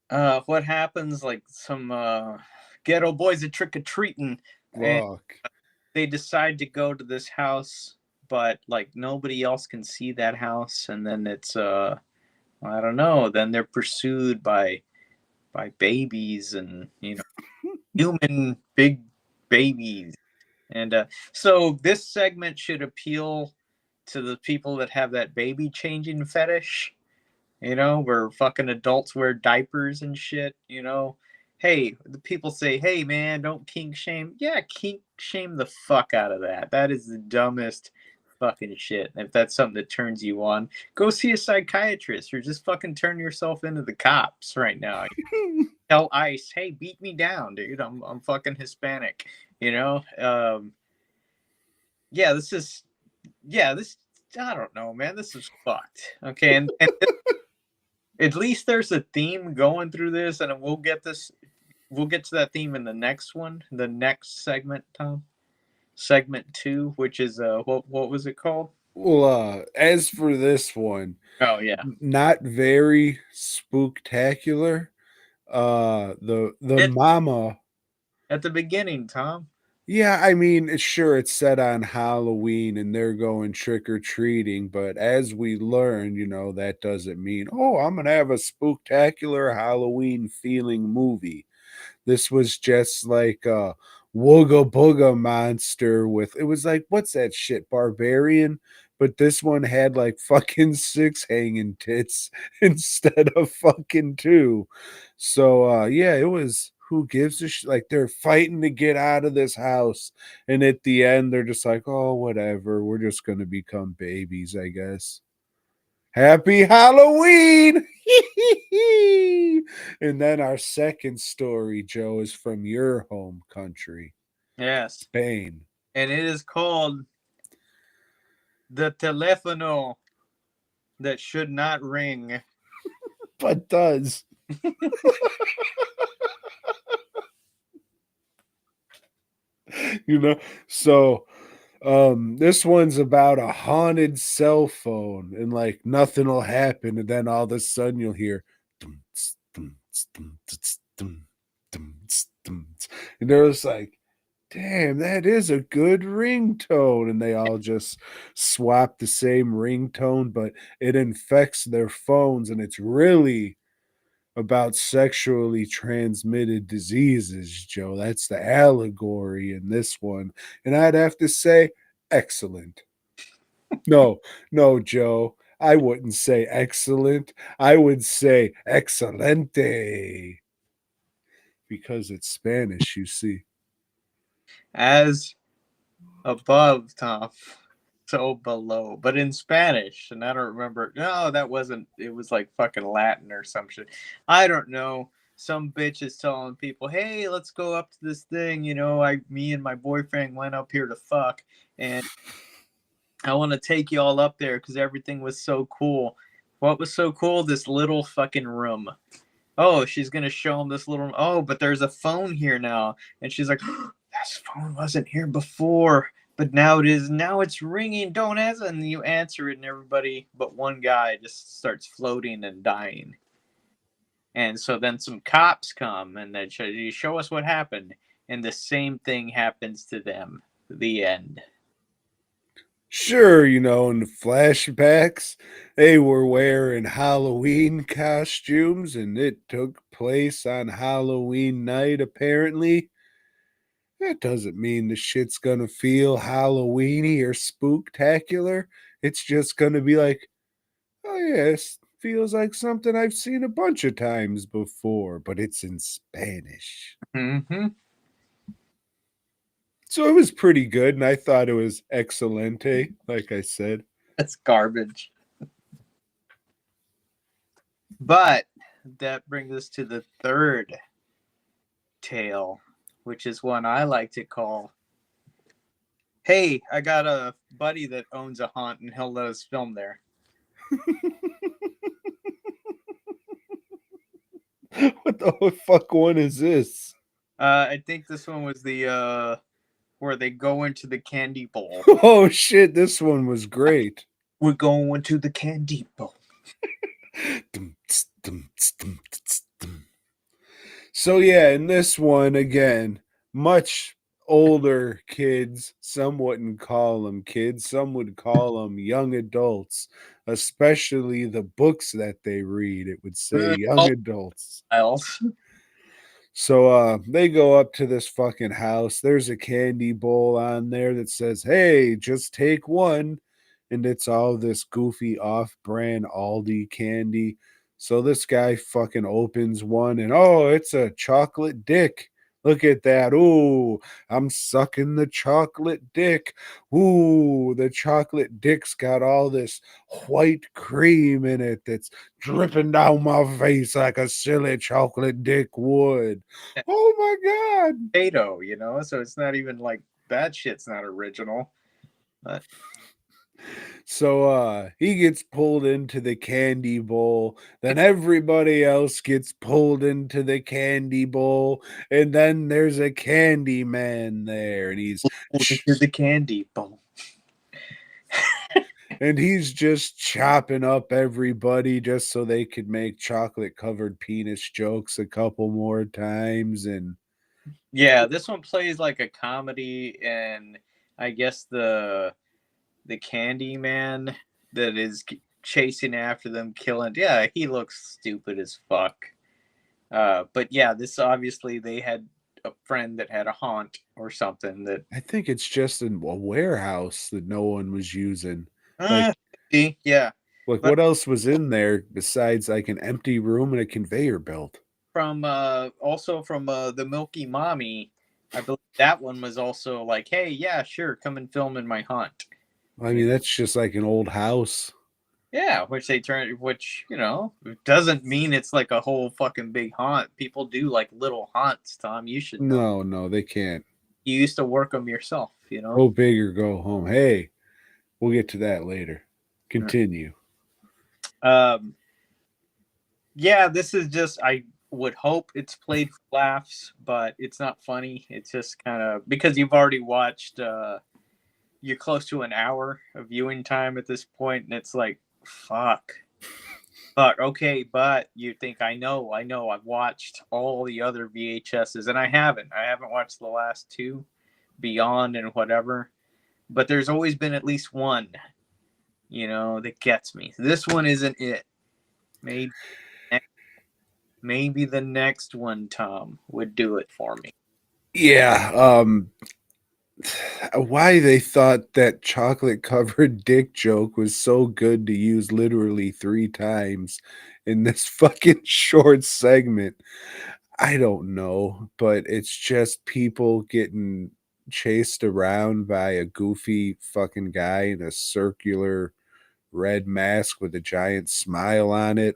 C: what happens, like some ghetto boys are trick-or-treating and they decide to go to this house, but like nobody else can see that house, and then it's I don't know, then they're pursued by babies and human big babies. And so this segment should appeal to the people that have that baby changing fetish, where fucking adults wear diapers and shit, Hey, the people say, hey, man, don't kink shame. Yeah, kink shame the fuck out of that. That is the dumbest fucking shit. If that's something that turns you on, go see a psychiatrist or just fucking turn yourself into the cops right now. Tell ICE, hey, beat me down, dude. I'm fucking Hispanic, Yeah, this I don't know, man. This is fucked. Okay, and at least there's a theme going through this, and we'll get to that theme in the next one, the next segment, Tom. Segment 2, which is what was it called?
B: Well, as for this one,
C: oh yeah,
B: not very spooktacular. The mama
C: at the beginning, Tom.
B: Yeah, I mean, it's set on Halloween and they're going trick or treating, but as we learn, that doesn't mean, oh, I'm gonna have a spooktacular Halloween feeling movie. This was just like a wooga booga monster it was like, what's that shit, Barbarian? But this one had like fucking 6 hanging tits instead of fucking 2. So yeah, it was, who gives a shit? Like, they're fighting to get out of this house, and at the end they're just like, oh, whatever, we're just gonna become babies, I guess. Happy Halloween. And then our second story, Joe, is from your home country.
C: Yes,
B: Spain.
C: And it is called The Teléfono That Should Not Ring
B: But does. So this one's about a haunted cell phone, and like nothing will happen, and then all of a sudden you'll hear and they're just like, damn, that is a good ringtone. And they all just swap the same ringtone, but it infects their phones, and it's really about sexually transmitted diseases, Joe. That's the allegory in this one. And I'd have to say, excellent. No, no, Joe. I wouldn't say excellent. I would say excelente. Because it's Spanish, you see.
C: As above, Tom, so below. But in Spanish, and I don't remember. No, that wasn't. It was like fucking Latin or some shit. I don't know. Some bitch is telling people, "Hey, let's go up to this thing." You know, me and my boyfriend went up here to fuck, and I want to take you all up there because everything was so cool. What was so cool? This little fucking room. Oh, she's gonna show him this little. Oh, but there's a phone here now, and she's like, oh, "This phone wasn't here before, but now it is. Now it's ringing. Don't answer." And you answer it, and everybody but one guy just starts floating and dying. And so then some cops come, and they show us what happened, and the same thing happens to them. The end.
B: Sure, in the flashbacks, they were wearing Halloween costumes, and it took place on Halloween night, apparently. That doesn't mean the shit's gonna feel Halloweeny or spooktacular. It's just gonna be like, oh, yes, feels like something I've seen a bunch of times before, but it's in Spanish.
C: Mm-hmm.
B: So it was pretty good, and I thought it was excelente, like I said.
C: That's garbage. But that brings us to the third tale, which is one I like to call, "Hey, I got a buddy that owns a haunt and he'll let us film there."
B: What the fuck one is this?
C: I think this one was the where they go into the candy bowl.
B: Oh shit, this one was great.
C: We're going to the candy bowl.
B: So yeah, in this one again, much older kids. Some wouldn't call them kids, some would call them young adults, especially the books that they read. It would say young adults.
C: Else.
B: So they go up to this fucking house. There's a candy bowl on there that says, "Hey, just take one." And it's all this goofy off-brand Aldi candy. So this guy fucking opens one and oh, it's a chocolate dick. Look at that. Ooh, I'm sucking the chocolate dick. Ooh, the chocolate dick's got all this white cream in it that's dripping down my face like a silly chocolate dick would. Oh my God.
C: Potato, so it's not even like that shit's not original. But
B: so he gets pulled into the candy bowl, then everybody else gets pulled into the candy bowl, and then there's a candy man there, and he's
C: into the candy bowl.
B: and he's just chopping up everybody just so they could make chocolate covered penis jokes a couple more times. And
C: yeah, this one plays like a comedy, and I guess the candy man that is chasing after them, killing. Yeah, he looks stupid as fuck. But yeah, this obviously they had a friend that had a haunt or something that.
B: I think it's just in a warehouse that no one was using. Like,
C: yeah.
B: Like, what else was in there besides like an empty room and a conveyor belt?
C: Also from the Milky Mommy, I believe that one was also like, "Hey, yeah, sure, come and film in my haunt."
B: I mean, that's just like an old house.
C: Yeah, which doesn't mean it's like a whole fucking big haunt. People do like little haunts, Tom. You should know.
B: No, they can't.
C: You used to work them yourself,
B: Go big or go home. Hey, we'll get to that later. Continue.
C: Yeah, this is just, I would hope it's played for laughs, but it's not funny. It's just kind of, because you've already watched, you're close to an hour of viewing time at this point, and it's like, fuck. Okay, but you think, I know, I've watched all the other VHSs, and I haven't watched the last two, Beyond and whatever, but there's always been at least one, that gets me. This one isn't it. maybe the next one, Tom, would do it for me.
B: Yeah, why they thought that chocolate covered dick joke was so good to use literally 3 times in this fucking short segment, I don't know, but it's just people getting chased around by a goofy fucking guy in a circular red mask with a giant smile on it.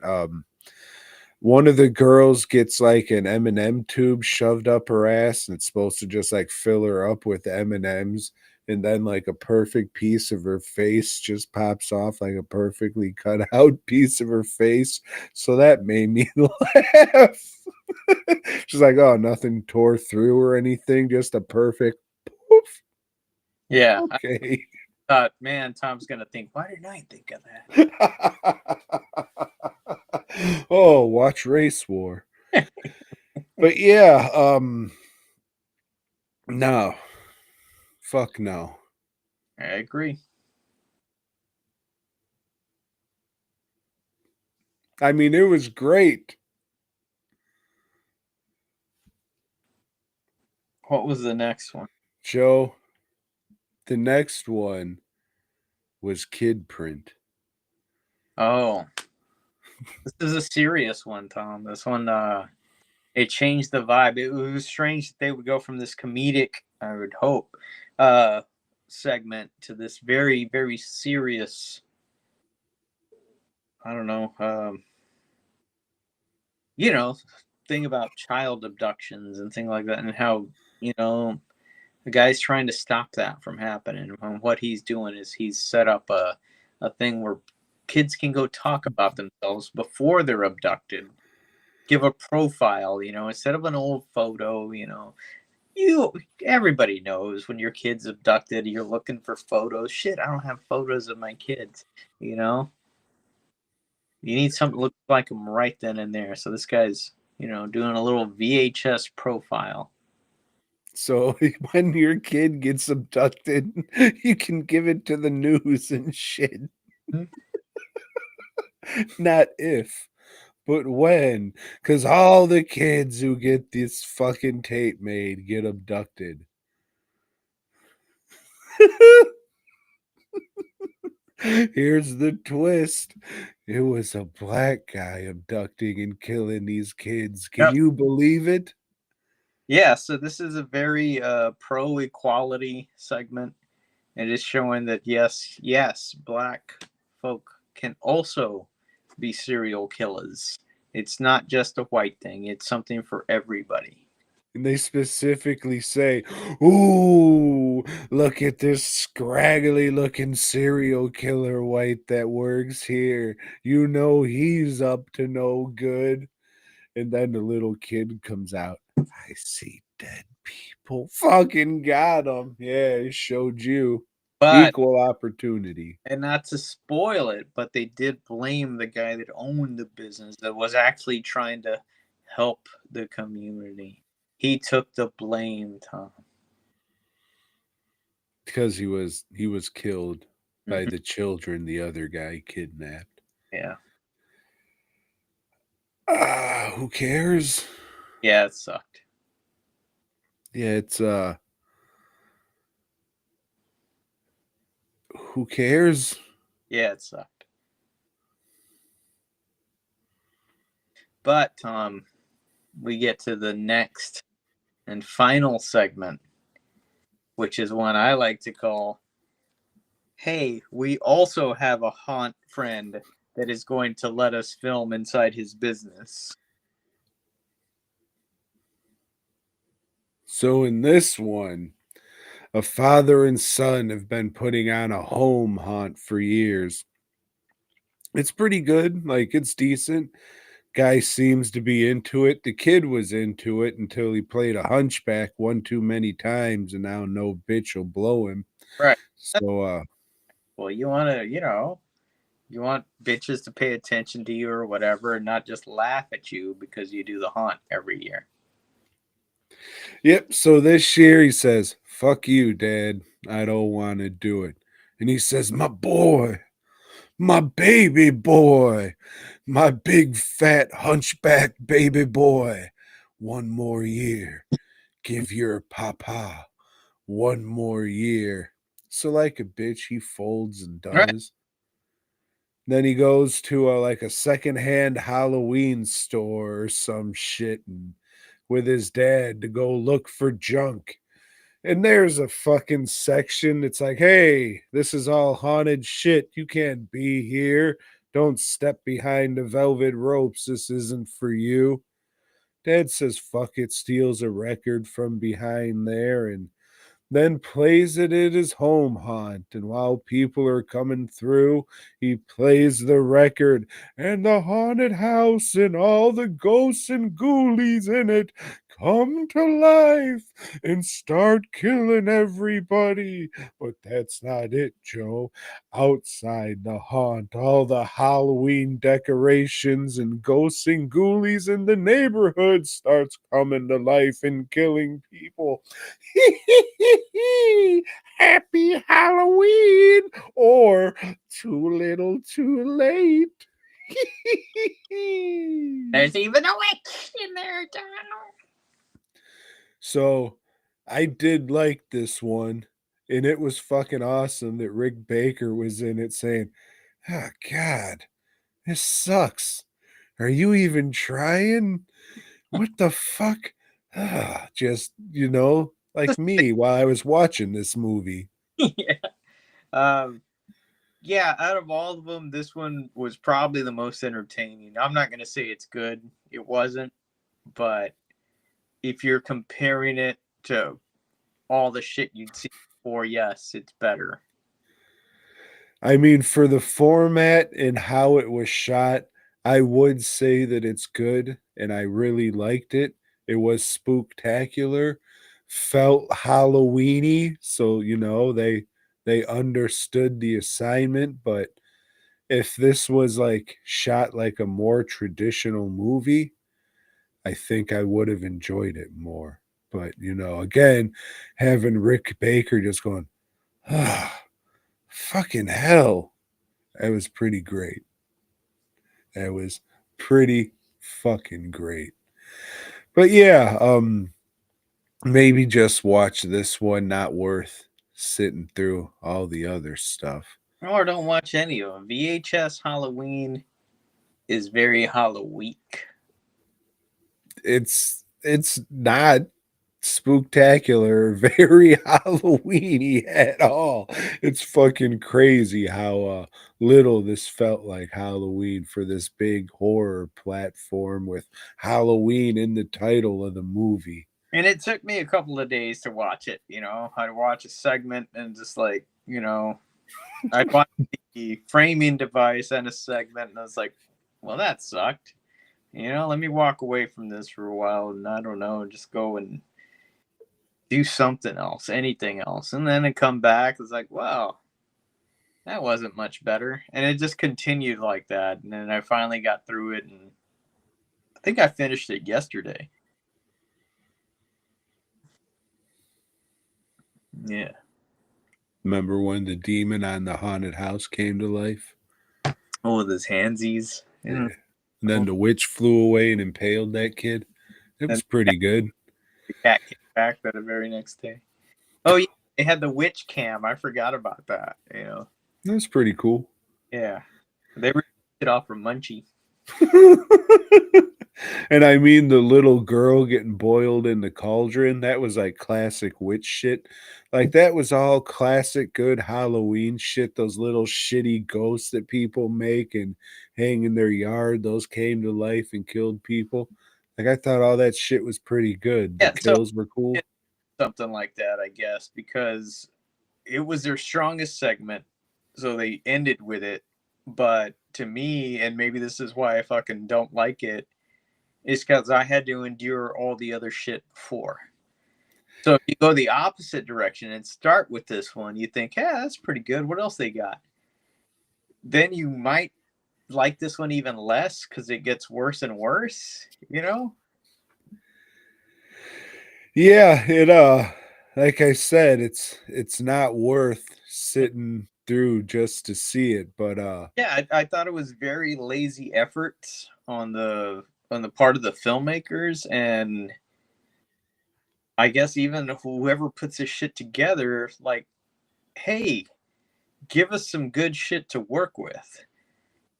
B: One of the girls gets like an M&M tube shoved up her ass, and it's supposed to just like fill her up with M&Ms, and then like a perfect piece of her face just pops off, like a perfectly cut out piece of her face. So that made me laugh. She's like, oh, nothing tore through or anything, just a perfect poof.
C: Yeah,
B: Okay.
C: I thought, man, Tom's gonna think, why didn't I think of that?
B: Oh, watch Race War. But yeah, no. Fuck no.
C: I agree.
B: I mean, it was great.
C: What was the next one?
B: Joe, the next one was Kid Print.
C: Oh, this is a serious one, Tom. This one, it changed the vibe. It was strange that they would go from this comedic, I would hope, segment to this very, very serious. I don't know, thing about child abductions and things like that, and how the guy's trying to stop that from happening. And what he's doing is he's set up a thing where kids can go talk about themselves before they're abducted. Give a profile, instead of an old photo, everybody knows when your kid's abducted, you're looking for photos. Shit, I don't have photos of my kids, You need something that looks like them right then and there. So this guy's, doing a little VHS profile.
B: So when your kid gets abducted, you can give it to the news and shit. Not if, but when. Because all the kids who get this fucking tape made get abducted. Here's the twist. It was a black guy abducting and killing these kids. Can
C: Yep.
B: you believe it?
C: Yeah, so this is a very pro equality segment. It is showing that yes, black folk can also be serial killers. It's not just a white thing. It's something for everybody.
B: And they specifically say, ooh, look at this scraggly looking serial killer white that works here. You know he's up to no good. And then the little kid comes out. I see dead people. Fucking got him. Yeah, it showed you.
C: But
B: Equal opportunity.
C: and not to spoil it, but they did blame the guy that owned the business that was actually trying to help the community. He took the blame, Tom.
B: Because he was killed by
C: Mhm.
B: the children the other guy kidnapped.
C: Yeah.
B: Who cares?
C: Yeah, it sucked.
B: Yeah, it's who cares?
C: Yeah, it sucked. But Tom, we get to the next and final segment, which is one I like to call, hey, we also have a haunt friend that is going to let us film inside his business.
B: So in this one, a father and son have been putting on a home haunt for years. It's pretty good, like it's decent. Guy seems to be into it. The kid was into it until he played a hunchback one too many times, and now no bitch will blow him.
C: Right.
B: So
C: Well, you want to, you want bitches to pay attention to you or whatever and not just laugh at you because you do the haunt every year.
B: yep, so this year he says, fuck you, Dad. I don't want to do it. And he says, my boy, My baby boy, my big fat hunchback baby boy. One more year. Give your papa one more year. So like a bitch, he folds and
C: Right.
B: does. Then he goes to like a secondhand Halloween store or some shit and with his dad to go look for junk. And there's a fucking section. It's like, hey, this is all haunted shit. You can't be here. Don't step behind the velvet ropes. This isn't for you. Dad says, fuck it, steals a record from behind there and then plays it at his home haunt. And while people are coming through, he plays the record. And the haunted house and all the ghosts and ghoulies in it come to life and start killing everybody. But that's not it, Joe. Outside the haunt, all the Halloween decorations and ghosts and ghoulies in the neighborhood starts coming to life and killing people. Happy Halloween or too little too late.
C: There's even a witch in there, Donald.
B: So I did like this one, and it was fucking awesome that Rick Baker was in it saying, oh God, this sucks. Are you even trying? What the fuck? Just, like me while I was watching this movie.
C: Yeah. Yeah, out of all of them, this one was probably the most entertaining. I'm not going to say it's good. It wasn't. But if you're comparing it to all the shit you'd see before, yes, it's better.
B: I mean, for the format and how it was shot, I would say that it's good, and I really liked it. It was spooktacular, felt Halloweeny, so they understood the assignment. But if this was like shot like a more traditional movie, I think I would have enjoyed it more. But again, having Rick Baker just going, ah, fucking hell. That was pretty great. That was pretty fucking great. But yeah, maybe just watch this one, not worth sitting through all the other stuff.
C: Or don't watch any of them. VHS Halloween is very Halloween.
B: It's not spooktacular, very Halloweeny at all. It's fucking crazy how little this felt like Halloween for this big horror platform with Halloween in the title of the movie.
C: And it took me a couple of days to watch it. I'd watch a segment and just like, I'd watch the framing device and a segment, and I was like, well, that sucked. Let me walk away from this for a while and I don't know, just go and do something else, anything else. And then it come back, it's like, wow, that wasn't much better. And it just continued like that. And then I finally got through it, and I think I finished it yesterday. Yeah.
B: Remember when the demon on the haunted house came to life?
C: Oh, with his handsies.
B: Yeah. And then the witch flew away and impaled that kid. It was pretty good.
C: The cat came back the very next day. Oh, yeah. They had the witch cam. I forgot about that.
B: That was pretty cool.
C: Yeah. They ripped it off from Munchie.
B: And I mean, the little girl getting boiled in the cauldron, that was like classic witch shit. Like, that was all classic good Halloween shit. Those little shitty ghosts that people make and hang in their yard, those came to life and killed people. Like, I thought all that shit was pretty good. The kills were cool.
C: Something like that, I guess, because it was their strongest segment. So they ended with it. But to me, and maybe this is why I fucking don't like it, is because I had to endure all the other shit before. So if you go the opposite direction and start with this one, you think, yeah, that's pretty good. What else they got? Then you might like this one even less because it gets worse and worse,
B: Yeah, it like I said, it's not worth sitting through just to see it, but
C: Yeah, I thought it was very lazy effort on the part of the filmmakers, and I guess even whoever puts this shit together, like, hey, give us some good shit to work with.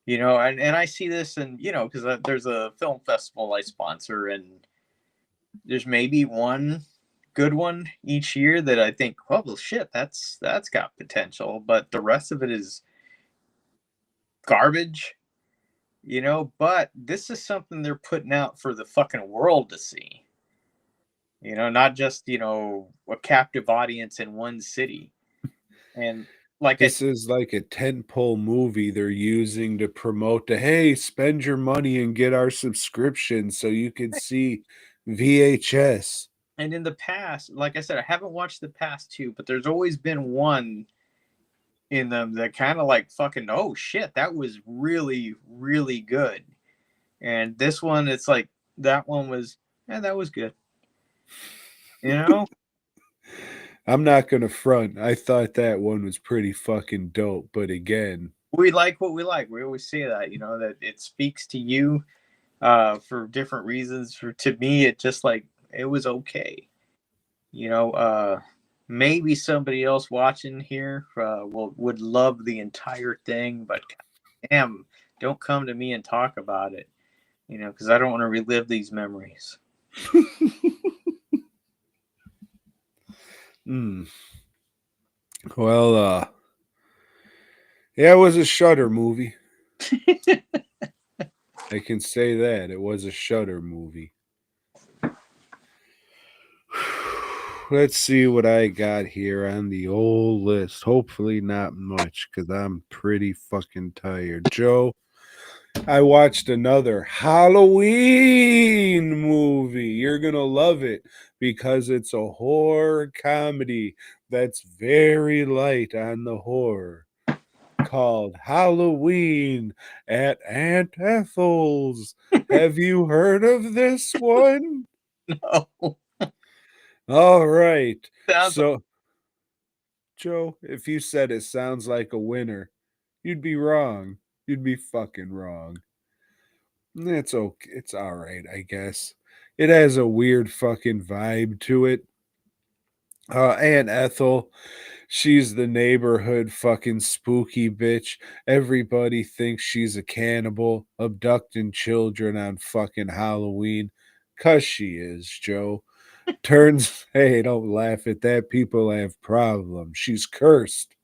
C: And I see this, and because there's a film festival I sponsor, and there's maybe one good one each year that I think, well, shit, that's got potential, but the rest of it is garbage. But this is something they're putting out for the fucking world to see. Not just a captive audience in one city. And like
B: this is like a tentpole movie they're using to promote hey, spend your money and get our subscription so you can see VHS.
C: And in the past, like I said, I haven't watched the past two, but there's always been one in them that kind of like fucking, oh shit, that was really, really good. And this one, it's like, that one was, that was good.
B: I'm not gonna front. I thought that one was pretty fucking dope, but again,
C: we like what we like. We always say that, that it speaks to you for different reasons. To me, it just like, it was okay. Maybe somebody else watching here would love the entire thing, but damn, don't come to me and talk about it, because I don't want to relive these memories.
B: Well, yeah, it was a Shudder movie. I can say that. It was a Shudder movie. Let's see what I got here on the old list. Hopefully not much, because I'm pretty fucking tired. Joe, I watched another Halloween movie. You're going to love it because it's a horror comedy that's very light on the horror, called Halloween at Aunt Ethel's. Have you heard of this one?
C: No.
B: All right.
C: Sounds
B: So, Joe, if you said it sounds like a winner, you'd be wrong. You'd be fucking wrong. It's okay. It's all right, I guess. It has a weird fucking vibe to it. Aunt Ethel, she's the neighborhood fucking spooky bitch. Everybody thinks she's a cannibal, abducting children on fucking Halloween. 'Cause she is, Joe. Turns, hey, don't laugh at that. People have problems. She's cursed.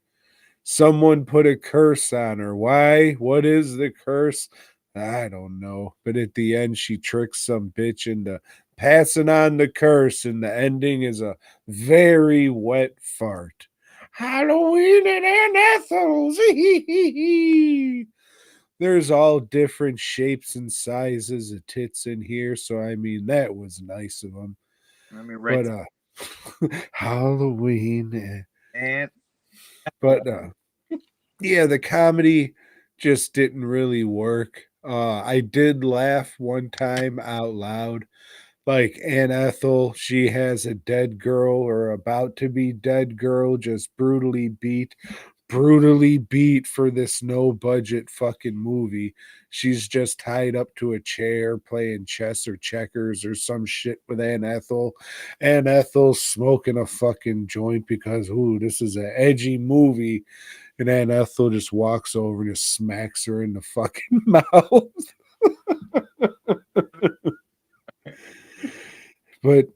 B: Someone put a curse on her. Why? What is the curse? I don't know. But at the end, she tricks some bitch into passing on the curse, and the ending is a very wet fart. Halloween at Aunt Ethel's. There's all different shapes and sizes of tits in here, so I mean that was nice of them.
C: Let me write.
B: But Halloween,
C: And
B: but yeah, the comedy just didn't really work. I did laugh one time out loud. Like Aunt Ethel, she has a dead girl or about to be dead girl just brutally beat for this no budget fucking movie. She's just tied up to a chair playing chess or checkers or some shit with Aunt Ethel. Aunt Ethel's smoking a fucking joint because, ooh, this is an edgy movie. And Aunt Ethel just walks over and just smacks her in the fucking mouth. But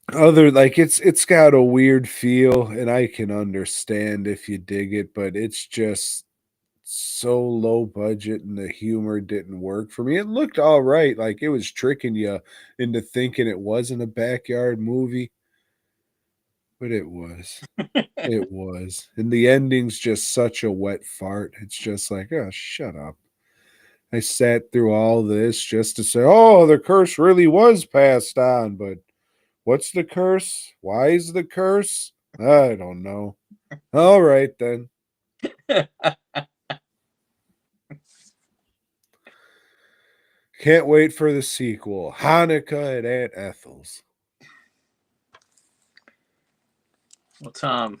B: it's got a weird feel, and I can understand if you dig it, but it's just so low budget and the humor didn't work for me. It looked all right, like it was tricking you into thinking it wasn't a backyard movie, but it was. It was. And the ending's just such a wet fart. It's just like, oh, shut up. I sat through all this just to say, oh, the curse really was passed on, but what's the curse? Why is the curse? I don't know. All right, then. Can't wait for the sequel. Hanukkah at Aunt Ethel's.
C: well, Tom,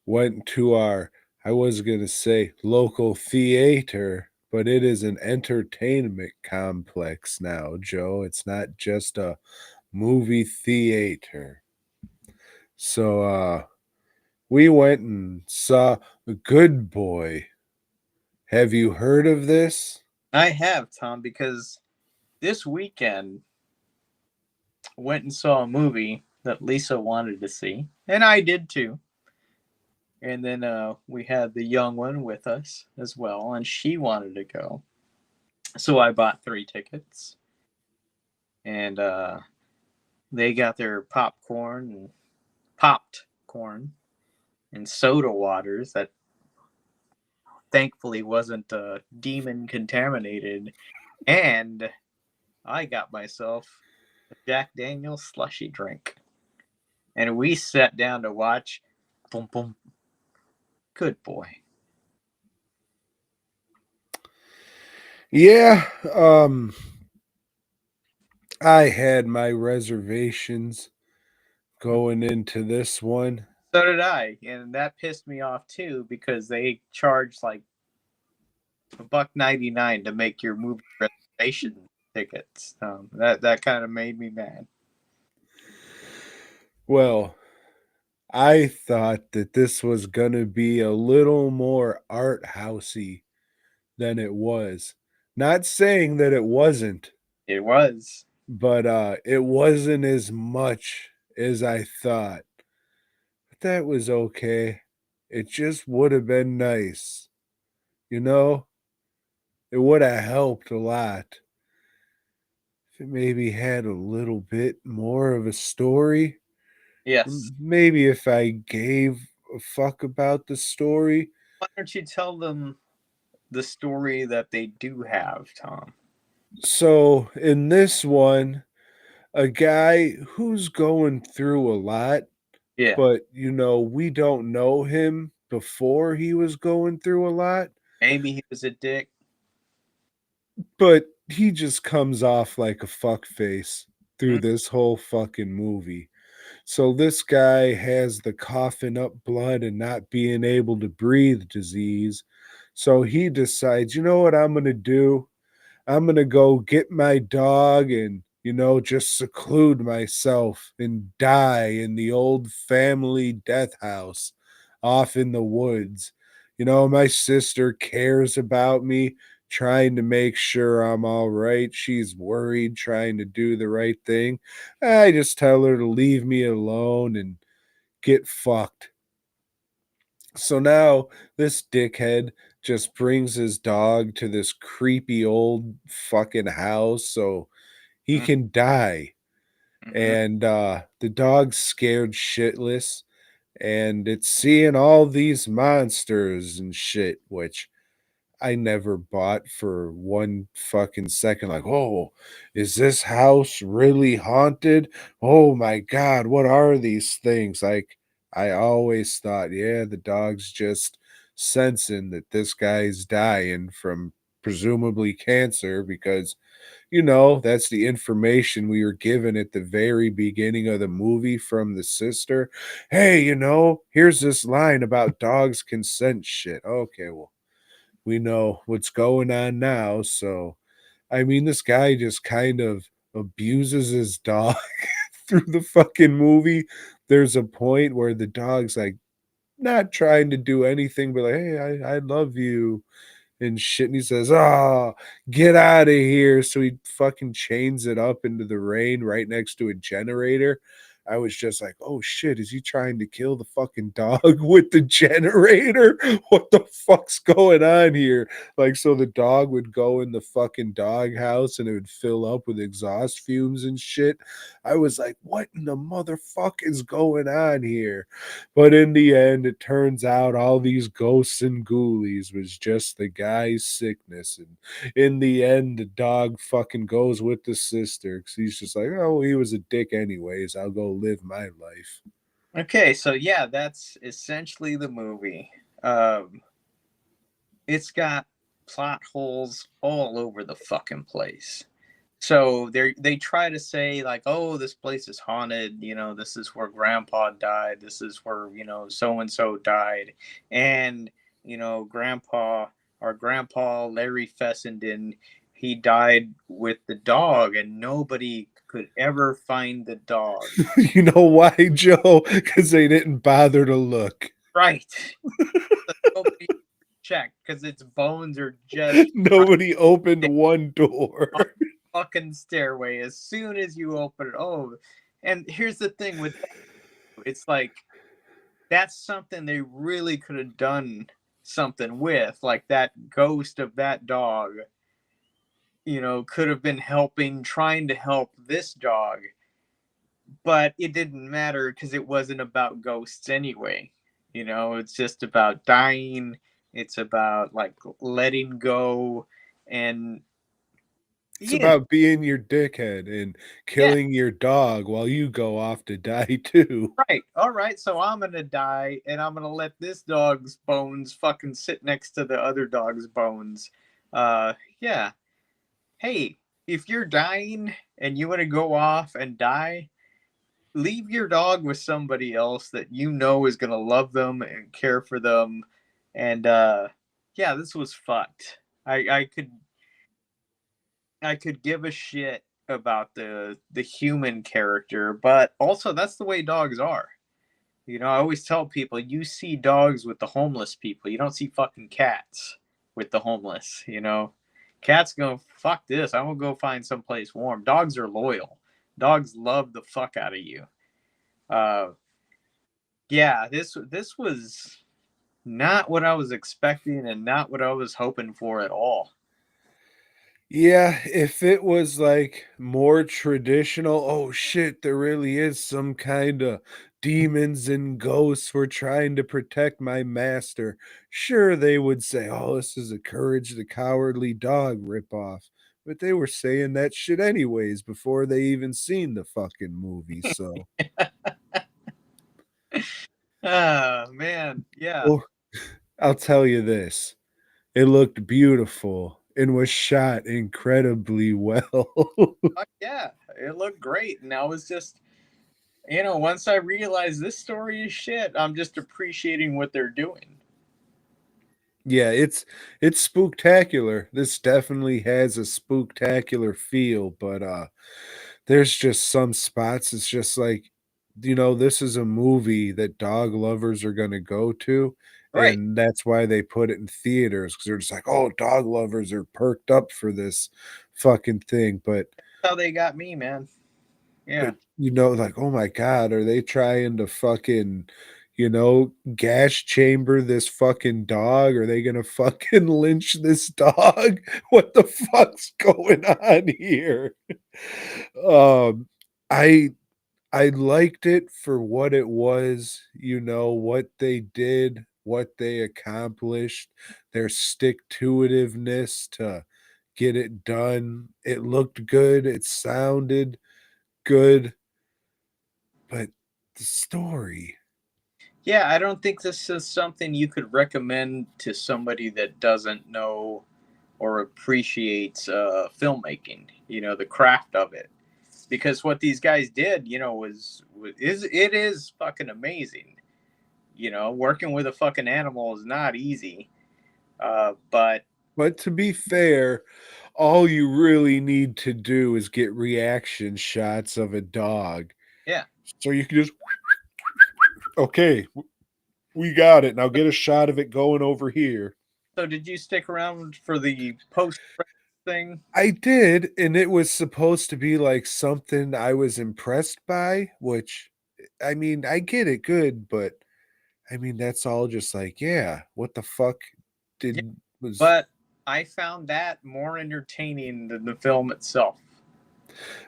B: went to our, I was going to say local theater, but it is an entertainment complex now, Joe. It's not just a movie theater. So we went and saw The Good Boy. Have you heard of this?
C: I have, Tom, because this weekend went and saw a movie that Lisa wanted to see, and I did too. And then we had the young one with us as well, and she wanted to go. So I bought 3 tickets, and they got their popcorn and popped corn and soda waters that thankfully wasn't demon contaminated. And I got myself a Jack Daniel's slushy drink. And we sat down to watch Boom Boom Good Boy.
B: Yeah, I had my reservations going into this one.
C: So did I, and that pissed me off too because they charge like $1.99 to make your movie reservation tickets. That kind of made me mad.
B: Well, I thought that this was going to be a little more art housey than it was. Not saying that it wasn't,
C: It was.
B: but it wasn't as much as I thought. But that was okay. It just would have been nice. You know, it would have helped a lot if it maybe had a little bit more of a story.
C: Yes.
B: Maybe if I gave a fuck about the story.
C: Why don't you tell them the story that they do have, Tom?
B: So in this one, a guy who's going through a lot,
C: Yeah.
B: but we don't know him before he was going through a lot,
C: Maybe he was a dick.
B: but he just comes off like a fuck face through
C: Mm.
B: this whole fucking movie. So this guy has the coughing up blood and not being able to breathe disease. So he decides, you know what I'm going to do? I'm going to go get my dog and, just seclude myself and die in the old family death house off in the woods. My sister cares about me, trying to make sure I'm all right. She's worried, trying to do the right thing. I just tell her to leave me alone and get fucked. So now this dickhead just brings his dog to this creepy old fucking house so he
C: Mm-hmm.
B: can die. And the dog's scared shitless and it's seeing all these monsters and shit, which I never bought for one fucking second. Like, oh, is this house really haunted? Oh my God, what are these things? Like, I always thought, yeah, the dog's just sensing that this guy's dying from presumably cancer because, that's the information we were given at the very beginning of the movie from the sister. Hey, here's this line about dogs consent shit. Okay, well, we know what's going on now. So, I mean, this guy just kind of abuses his dog through the fucking movie. There's a point where the dog's like not trying to do anything, but like, hey, I love you and shit. And he says, oh, get out of here. So he fucking chains it up into the rain right next to a generator. I was just like, oh shit, is he trying to kill the fucking dog with the generator? What the fuck's going on here? Like, so the dog would go in the fucking dog house and it would fill up with exhaust fumes and shit. I was like, what in the motherfuck is going on here? But in the end, it turns out all these ghosts and ghoulies was just the guy's sickness. And in the end, the dog fucking goes with the sister because he's just like, oh, he was a dick anyways. I'll go live my life.
C: Okay, so yeah, that's essentially the movie. It's got plot holes all over the fucking place. So they try to say like, oh, this place is haunted. This is where Grandpa died. This is where so and so died, and our Grandpa Larry Fessenden, he died with the dog, and nobody could ever find the dog.
B: You know why, Joe? Because they didn't bother to look.
C: Right. Nobody checked because its bones are just
B: Nobody opened one door.
C: fucking stairway as soon as you open it. Oh, and here's the thing with that. It's like that's something they really could have done something with, like that ghost of that dog, could have been trying to help this dog, but it didn't matter because it wasn't about ghosts anyway. It's just about dying. It's about like letting go, and
B: It's
C: yeah,
B: about being your dickhead and
C: yeah,
B: killing your dog while you go off to die too.
C: right. All right, so I'm gonna die, and I'm gonna let this dog's bones fucking sit next to the other dog's bones. Yeah. Hey, if you're dying and you want to go off and die, leave your dog with somebody else that is gonna love them and care for them. And yeah, this was fucked. I could give a shit about the human character, but also that's the way dogs are. I always tell people you see dogs with the homeless people. You don't see fucking cats with the homeless. Cats go, fuck this. I'm gonna go find someplace warm. Dogs are loyal. Dogs love the fuck out of you. Uh, yeah, this was not what I was expecting and not what I was hoping for at all.
B: Yeah, if it was like more traditional, oh shit, there really is some kind of demons and ghosts were trying to protect my master. Sure, they would say, oh, this is a Courage the Cowardly Dog ripoff. But they were saying that shit anyways before they even seen the fucking movie. So,
C: Ah, man, yeah.
B: well, I'll tell you this. It looked beautiful and was shot incredibly well.
C: Fuck yeah, it looked great, and I was just, once I realized this story is shit, I'm just appreciating what they're doing.
B: Yeah, it's spooktacular. This definitely has a spooktacular feel, but there's just some spots it's just like, this is a movie that dog lovers are going to go to,
C: Right.
B: and that's why they put it in theaters cuz they're just like, "Oh, dog lovers are perked up for this fucking thing."
C: That's how they got me, man. Yeah.
B: But, like, "Oh my god, are they trying to fucking, gas chamber this fucking dog? Are they gonna fucking lynch this dog? What the fuck's going on here?" Um, I I liked it for what it was, what they did, what they accomplished, their stick-to-itiveness to get it done. It looked good, it sounded good. But the story,
C: Yeah, I don't think this is something you could recommend to somebody that doesn't know or appreciates filmmaking, the craft of it. Because what these guys did, is fucking amazing. Working with a fucking animal is not easy. But
B: but to be fair, all you really need to do is get reaction shots of a dog.
C: yeah.
B: So you can just, okay, we got it. Now get a shot of it going over here.
C: So did you stick around for the post thing?
B: I did, and it was supposed to be like something I was impressed by, which I mean, I get it good, but I mean, that's all just like, yeah, what the fuck
C: Yeah,
B: did was.
C: but I found that more entertaining than the film itself.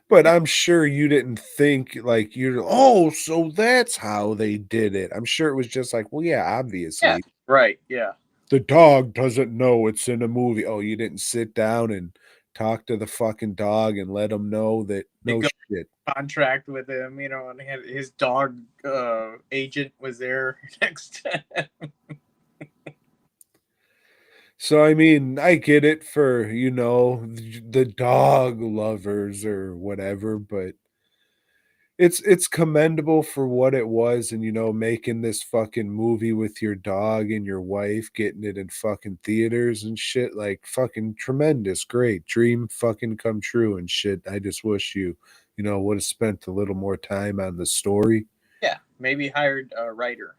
B: But
C: Yeah,
B: I'm sure you didn't think like oh, so that's how they did it. I'm sure it was just like, well, yeah,
C: yeah,
B: obviously.
C: right. Yeah.
B: The dog doesn't know it's in a movie. Oh, you didn't sit down and talk to the fucking dog and let him know that
C: They
B: no
C: go
B: shit.
C: contract with him, and his dog agent was there next to him.
B: So I mean, I get it for, the dog lovers or whatever, but it's commendable for what it was and making this fucking movie with your dog and your wife, getting it in fucking theaters and shit, like fucking tremendous, great, dream fucking come true and shit. I just wish you would have spent a little more time on the story.
C: Yeah, maybe hired a writer.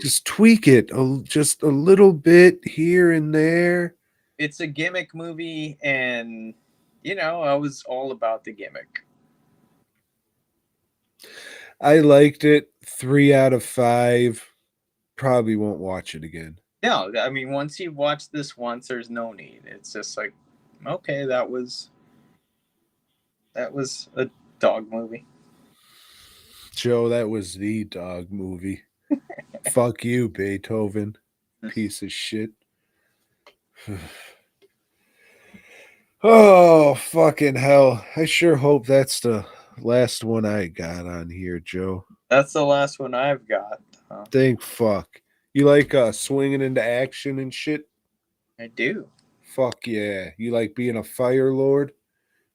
B: Just tweak it just a little bit here and there.
C: It's a gimmick movie, and I was all about the gimmick.
B: I liked it. 3 out of 5. Probably won't watch it again.
C: No, I mean, once you watch this once, there's no need. It's just like, okay, that was a dog movie.
B: Joe, that was the dog movie. Fuck you, Beethoven. Piece of shit. Oh, fucking hell. I sure hope that's the last one I got on here, Joe.
C: That's the last one I've got.
B: Thank fuck. You like swinging into action and shit?
C: I do.
B: Fuck yeah. You like being a fire lord?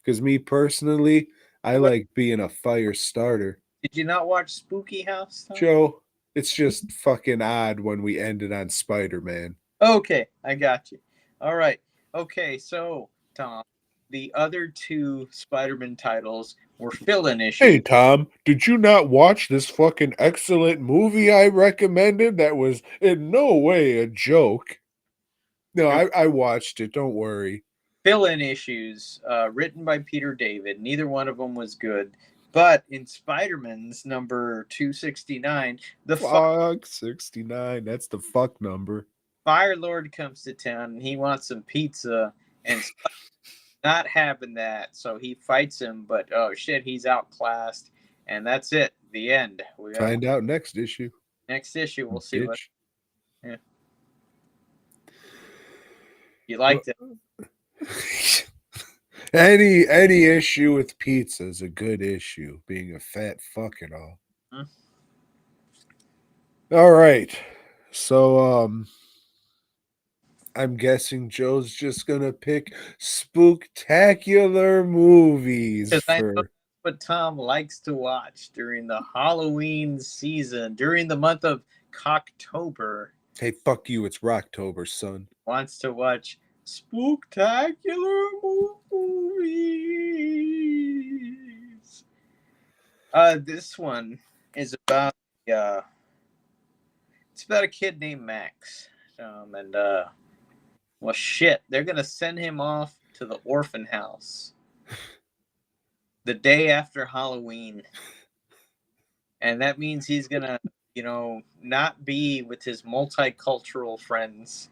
B: Because me personally, I like being a fire starter.
C: Did you not watch Spooky House, Tom?
B: Joe, it's just fucking odd when we ended on Spider-Man.
C: Okay, I got you. All right. Okay, so, Tom, the other two Spider-Man titles were fill-in issues.
B: Hey, Tom, did you not watch this fucking excellent movie I recommended that was in no way a joke? No, I watched it. Don't worry.
C: Fill-in issues written by Peter David. Neither one of them was good. But in Spider-Man's number 269, the
B: fuck 69. That's the fuck number.
C: Fire Lord comes to town and he wants some pizza, and not having that, so he fights him. But oh shit, he's outclassed, and that's it. The end. We
B: find out next issue.
C: Next issue, we'll see what. Yeah. You liked it.
B: Any issue with pizza is a good issue, being a fat fuck and all. All right. So I'm guessing Joe's just gonna pick spooktacular movies for
C: what Tom likes to watch during the Halloween season, during the month of Cocktober.
B: Hey, fuck you, it's Rocktober, son.
C: Wants to watch spooktacular movies. This one is about it's about a kid named Max. And well, shit, they're gonna send him off to the orphan house the day after Halloween, and that means he's gonna, not be with his multicultural friends.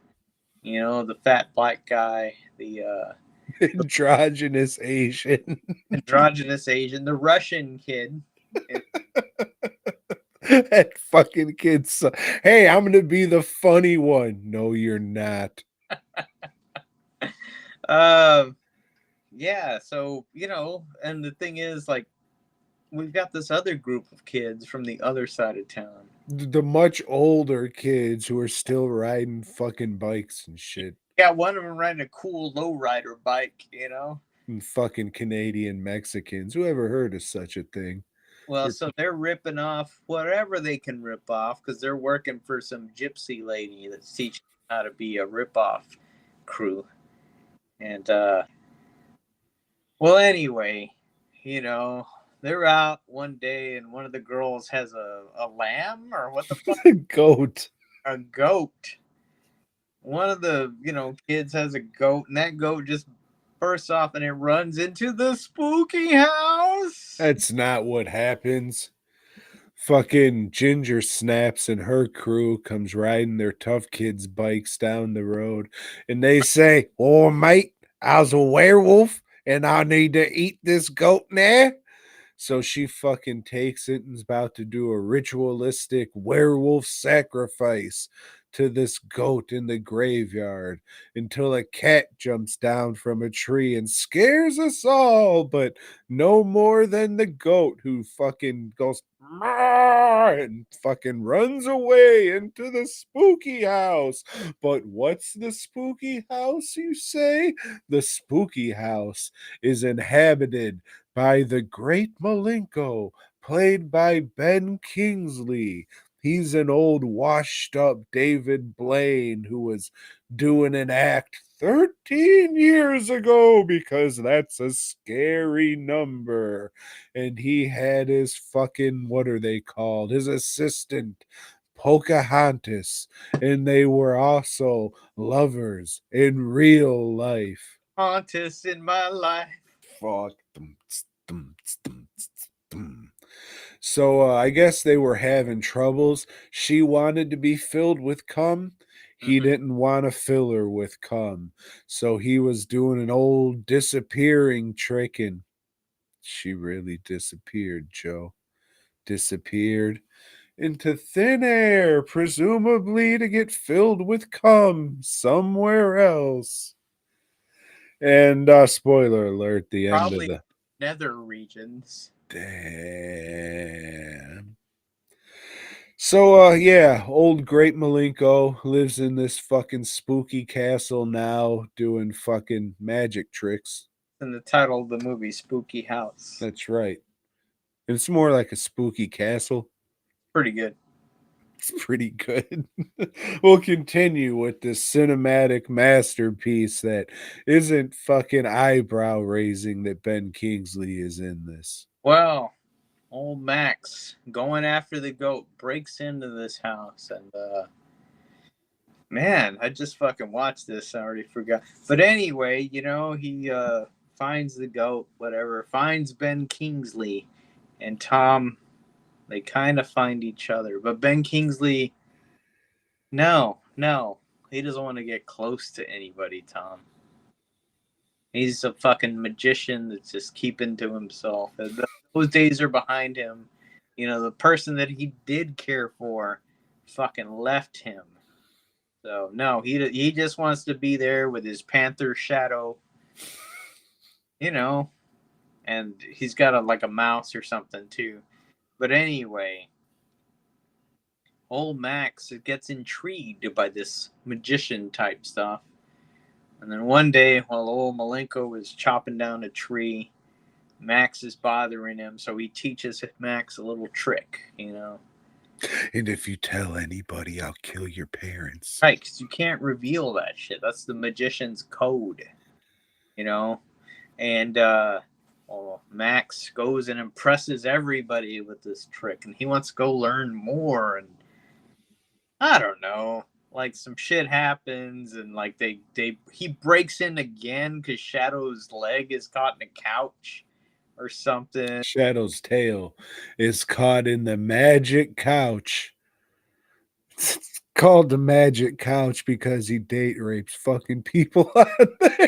C: The fat black guy, the
B: androgynous Asian,
C: the Russian kid.
B: That fucking kid. Hey, I'm gonna be the funny one. No, you're not.
C: Yeah. So and the thing is, like, we've got this other group of kids from the other side of town.
B: The much older kids who are still riding fucking bikes and shit.
C: Yeah, one of them riding a cool lowrider bike,
B: And fucking Canadian Mexicans. Who ever heard of such a thing?
C: Well, so they're ripping off whatever they can rip off because they're working for some gypsy lady that's teaching how to be a rip-off crew. And, well, anyway, they're out one day and one of the girls has a lamb or what the fuck?
B: Goat.
C: A goat. One of the, kids has a goat, and that goat just bursts off and it runs into the spooky house.
B: That's not what happens. Fucking Ginger Snaps and her crew comes riding their tough kids' bikes down the road, and they say, "Oh, mate, I was a werewolf, and I need to eat this goat now." So she fucking takes it and is about to do a ritualistic werewolf sacrifice to this goat in the graveyard until a cat jumps down from a tree and scares us all, but no more than the goat, who fucking goes and fucking runs away into the spooky house. But what's the spooky house, you say? The spooky house is inhabited by the great Malenko, played by Ben Kingsley. He's an old washed up David Blaine who was doing an act 13 years ago because that's a scary number. And he had his fucking, what are they called? His assistant, Pocahontas. And they were also lovers in real life.
C: Hauntus in my life.
B: Fuck. So I guess they were having troubles. She wanted to be filled with cum. He didn't want to fill her with cum. So he was doing an old disappearing trick, and she really disappeared, Joe. Disappeared into thin air, presumably to get filled with cum somewhere else. And spoiler alert, the end
C: Probably
B: of the
C: nether regions.
B: damn. So yeah, old Great Malenko lives in this fucking spooky castle now doing fucking magic tricks.
C: In the title of the movie, Spooky House.
B: That's right. It's more like a spooky castle.
C: Pretty good.
B: It's pretty good. We'll continue with this cinematic masterpiece that isn't fucking eyebrow raising that Ben Kingsley is in this.
C: Well, old Max going after the goat breaks into this house, and man, I just fucking watched this. I already forgot. But anyway, you know, he finds the goat, whatever, finds Ben Kingsley, and Tom. They kind of find each other, but Ben Kingsley, no, he doesn't want to get close to anybody, Tom. He's a fucking magician that's just keeping to himself. Those days are behind him. You know, the person that he did care for fucking left him. So, no, he just wants to be there with his panther shadow, you know, and he's got a mouse or something, too. But anyway, old Max gets intrigued by this magician type stuff. And then one day, while old Malenko is chopping down a tree, Max is bothering him, so he teaches Max a little trick, you know.
B: And if you tell anybody, I'll kill your parents.
C: Right, because you can't reveal that shit. That's the magician's code, you know. And Max goes and impresses everybody with this trick, and he wants to go learn more. And I don't know, like some shit happens, and like he breaks in again because Shadow's leg is caught in a couch or something.
B: Shadow's tail is caught in the magic couch. It's called the magic couch because he date rapes fucking people out there.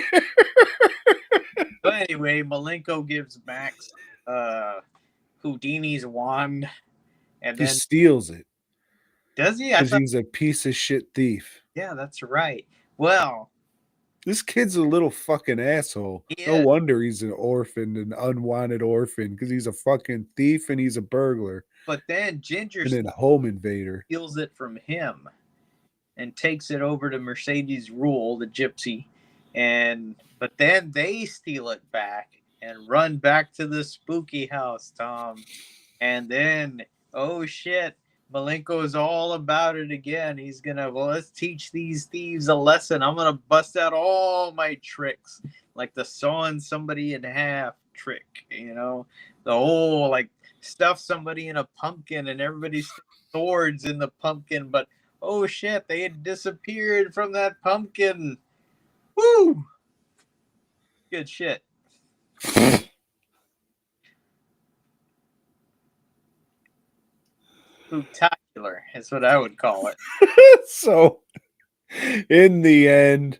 C: So anyway, Malenko gives Max Houdini's wand, and
B: He
C: then
B: steals it
C: does he?
B: because he's a piece of shit thief.
C: Yeah, that's right. Well,
B: This kid's a little fucking asshole. No wonder he's an orphan, an unwanted orphan, because he's a fucking thief and he's a burglar.
C: But then Ginger
B: and a home invader
C: steals it from him and takes it over to Mercedes Rule, the gypsy, but then they steal it back and run back to the spooky house, Tom. And then, oh shit, Malenko is all about it again. He's gonna, let's teach these thieves a lesson. I'm gonna bust out all my tricks, like the sawing somebody in half trick, you know, the whole like stuff somebody in a pumpkin and everybody's swords in the pumpkin, but oh shit, they had disappeared from that pumpkin. Woo! Good shit. Spectacular is what I would call it.
B: So in the end,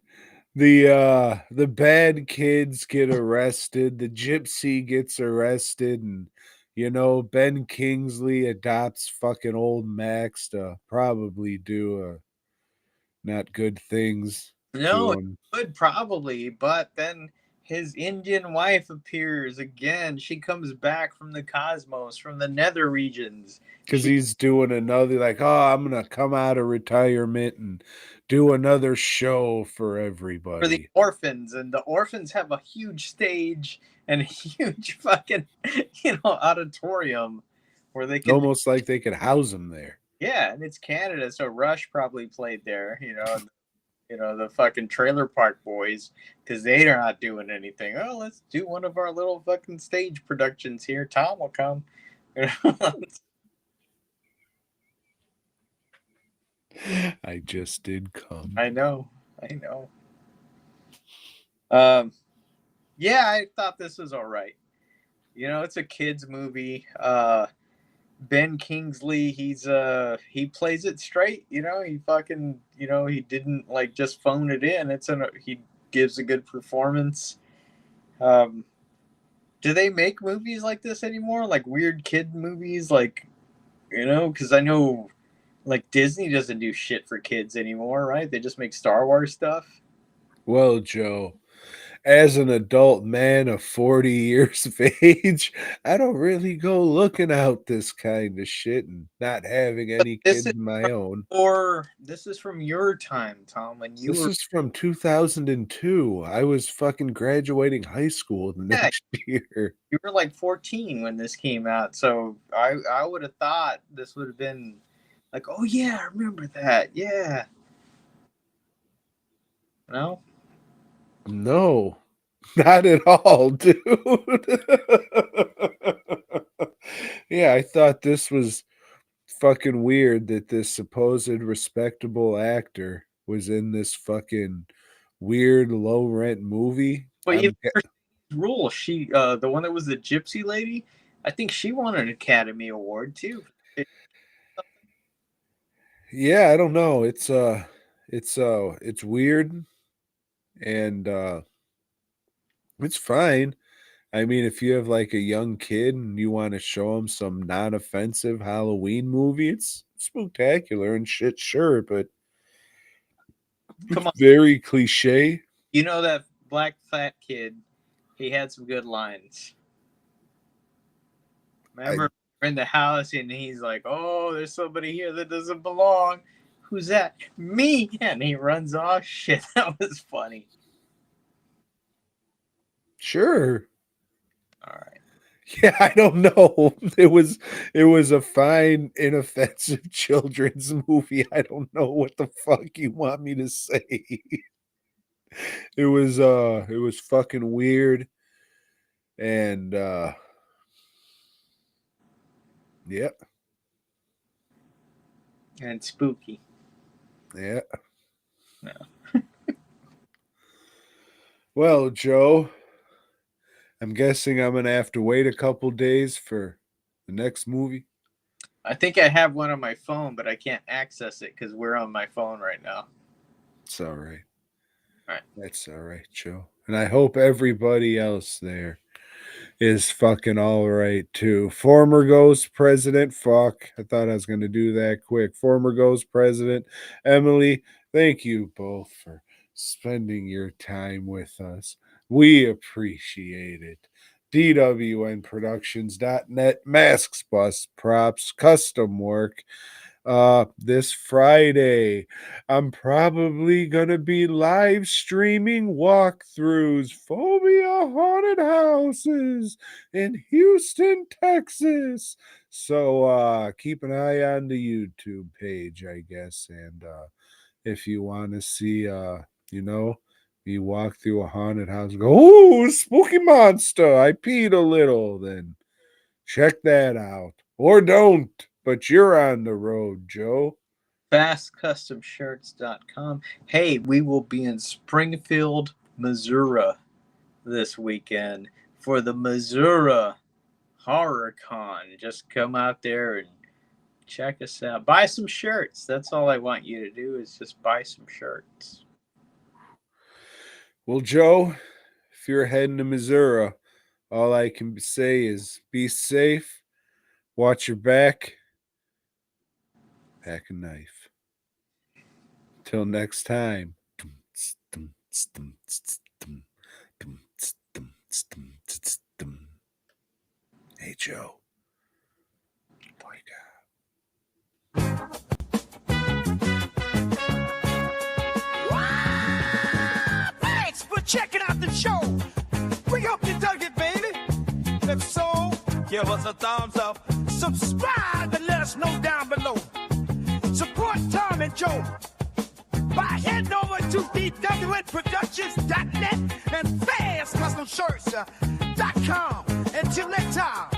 B: the bad kids get arrested, the gypsy gets arrested, and you know, Ben Kingsley adopts fucking old Max to probably do not good things
C: No,
B: to him.
C: it would probably, but then his Indian wife appears again. She comes back from the cosmos, from the nether regions.
B: Because he's doing another, like, oh, I'm going to come out of retirement and do another show for everybody.
C: For the orphans, and the orphans have a huge stage and a huge fucking, auditorium where they can.
B: Almost like they could house him there.
C: Yeah, and it's Canada, so Rush probably played there, the fucking Trailer Park Boys, because they're not doing anything. Oh, let's do one of our little fucking stage productions here. Tom will come.
B: I just did come.
C: I know. Yeah, I thought this was all right. It's a kids movie. Ben Kingsley, he plays it straight. He fucking, he didn't like just phone it in. He gives a good performance. Do they make movies like this anymore? Like weird kid movies, like, because I know, like, Disney doesn't do shit for kids anymore, right? They just make Star Wars stuff.
B: Well, Joe, as an adult man of 40 years of age, I don't really go looking out this kind of shit and not having any kids of my own.
C: Or this is from your time, Tom, when
B: This is from 2002. I was fucking graduating high school next year.
C: You were like 14 when this came out, so I would have thought this would have been like, oh yeah, I remember that. Yeah. No?
B: No, not at all, dude. Yeah, I thought this was fucking weird that this supposed respectable actor was in this fucking weird low rent movie.
C: But even Rule, she the one that was the gypsy lady, I think she won an Academy Award too.
B: Yeah, I don't know. It's weird, and it's fine. I mean, if you have like a young kid and you want to show them some non-offensive Halloween movie, it's spectacular and shit, sure, but
C: Come on.
B: Very cliche.
C: That black fat kid, he had some good lines. Remember, we're in the house and he's like, oh, there's somebody here that doesn't belong. Who's that? Me. And he runs off. Shit, that was funny.
B: Sure.
C: All right.
B: Yeah, I don't know. It was a fine, inoffensive children's movie. I don't know what the fuck you want me to say. It was fucking weird. And yep.
C: And spooky.
B: Yeah.
C: No.
B: Well, Joe, I'm guessing I'm gonna have to wait a couple days for the next movie.
C: I think I have one on my phone, but I can't access it because we're on my phone right now.
B: It's all right.
C: All right.
B: That's all right, Joe. And I hope everybody else there is fucking all right too. Former Ghost President, fuck. I thought I was going to do that quick. Former Ghost President, Emily, thank you both for spending your time with us. We appreciate it. DWNProductions.net, masks, bus, props, custom work. This Friday, I'm probably gonna be live streaming walkthroughs, phobia haunted houses in Houston, Texas. So keep an eye on the YouTube page, I guess. And if you want to see you walk through a haunted house and go, oh, spooky monster, I peed a little, then check that out. Or don't. But you're on the road, Joe.
C: FastCustomShirts.com. Hey, we will be in Springfield, Missouri this weekend for the Missouri Horror Con. Just come out there and check us out. Buy some shirts. That's all I want you to do is just buy some shirts.
B: Well, Joe, if you're heading to Missouri, all I can say is be safe, watch your back, pack a knife. Till next time. Hey, Joe. Boy,
D: Thanks for checking out the show. We hope you dug it, baby. If so, give us a thumbs up. Subscribe and let us know down below. Support Tom and Joe by heading over to DWNProductions.net and FastCustomShirts.com. Until next time.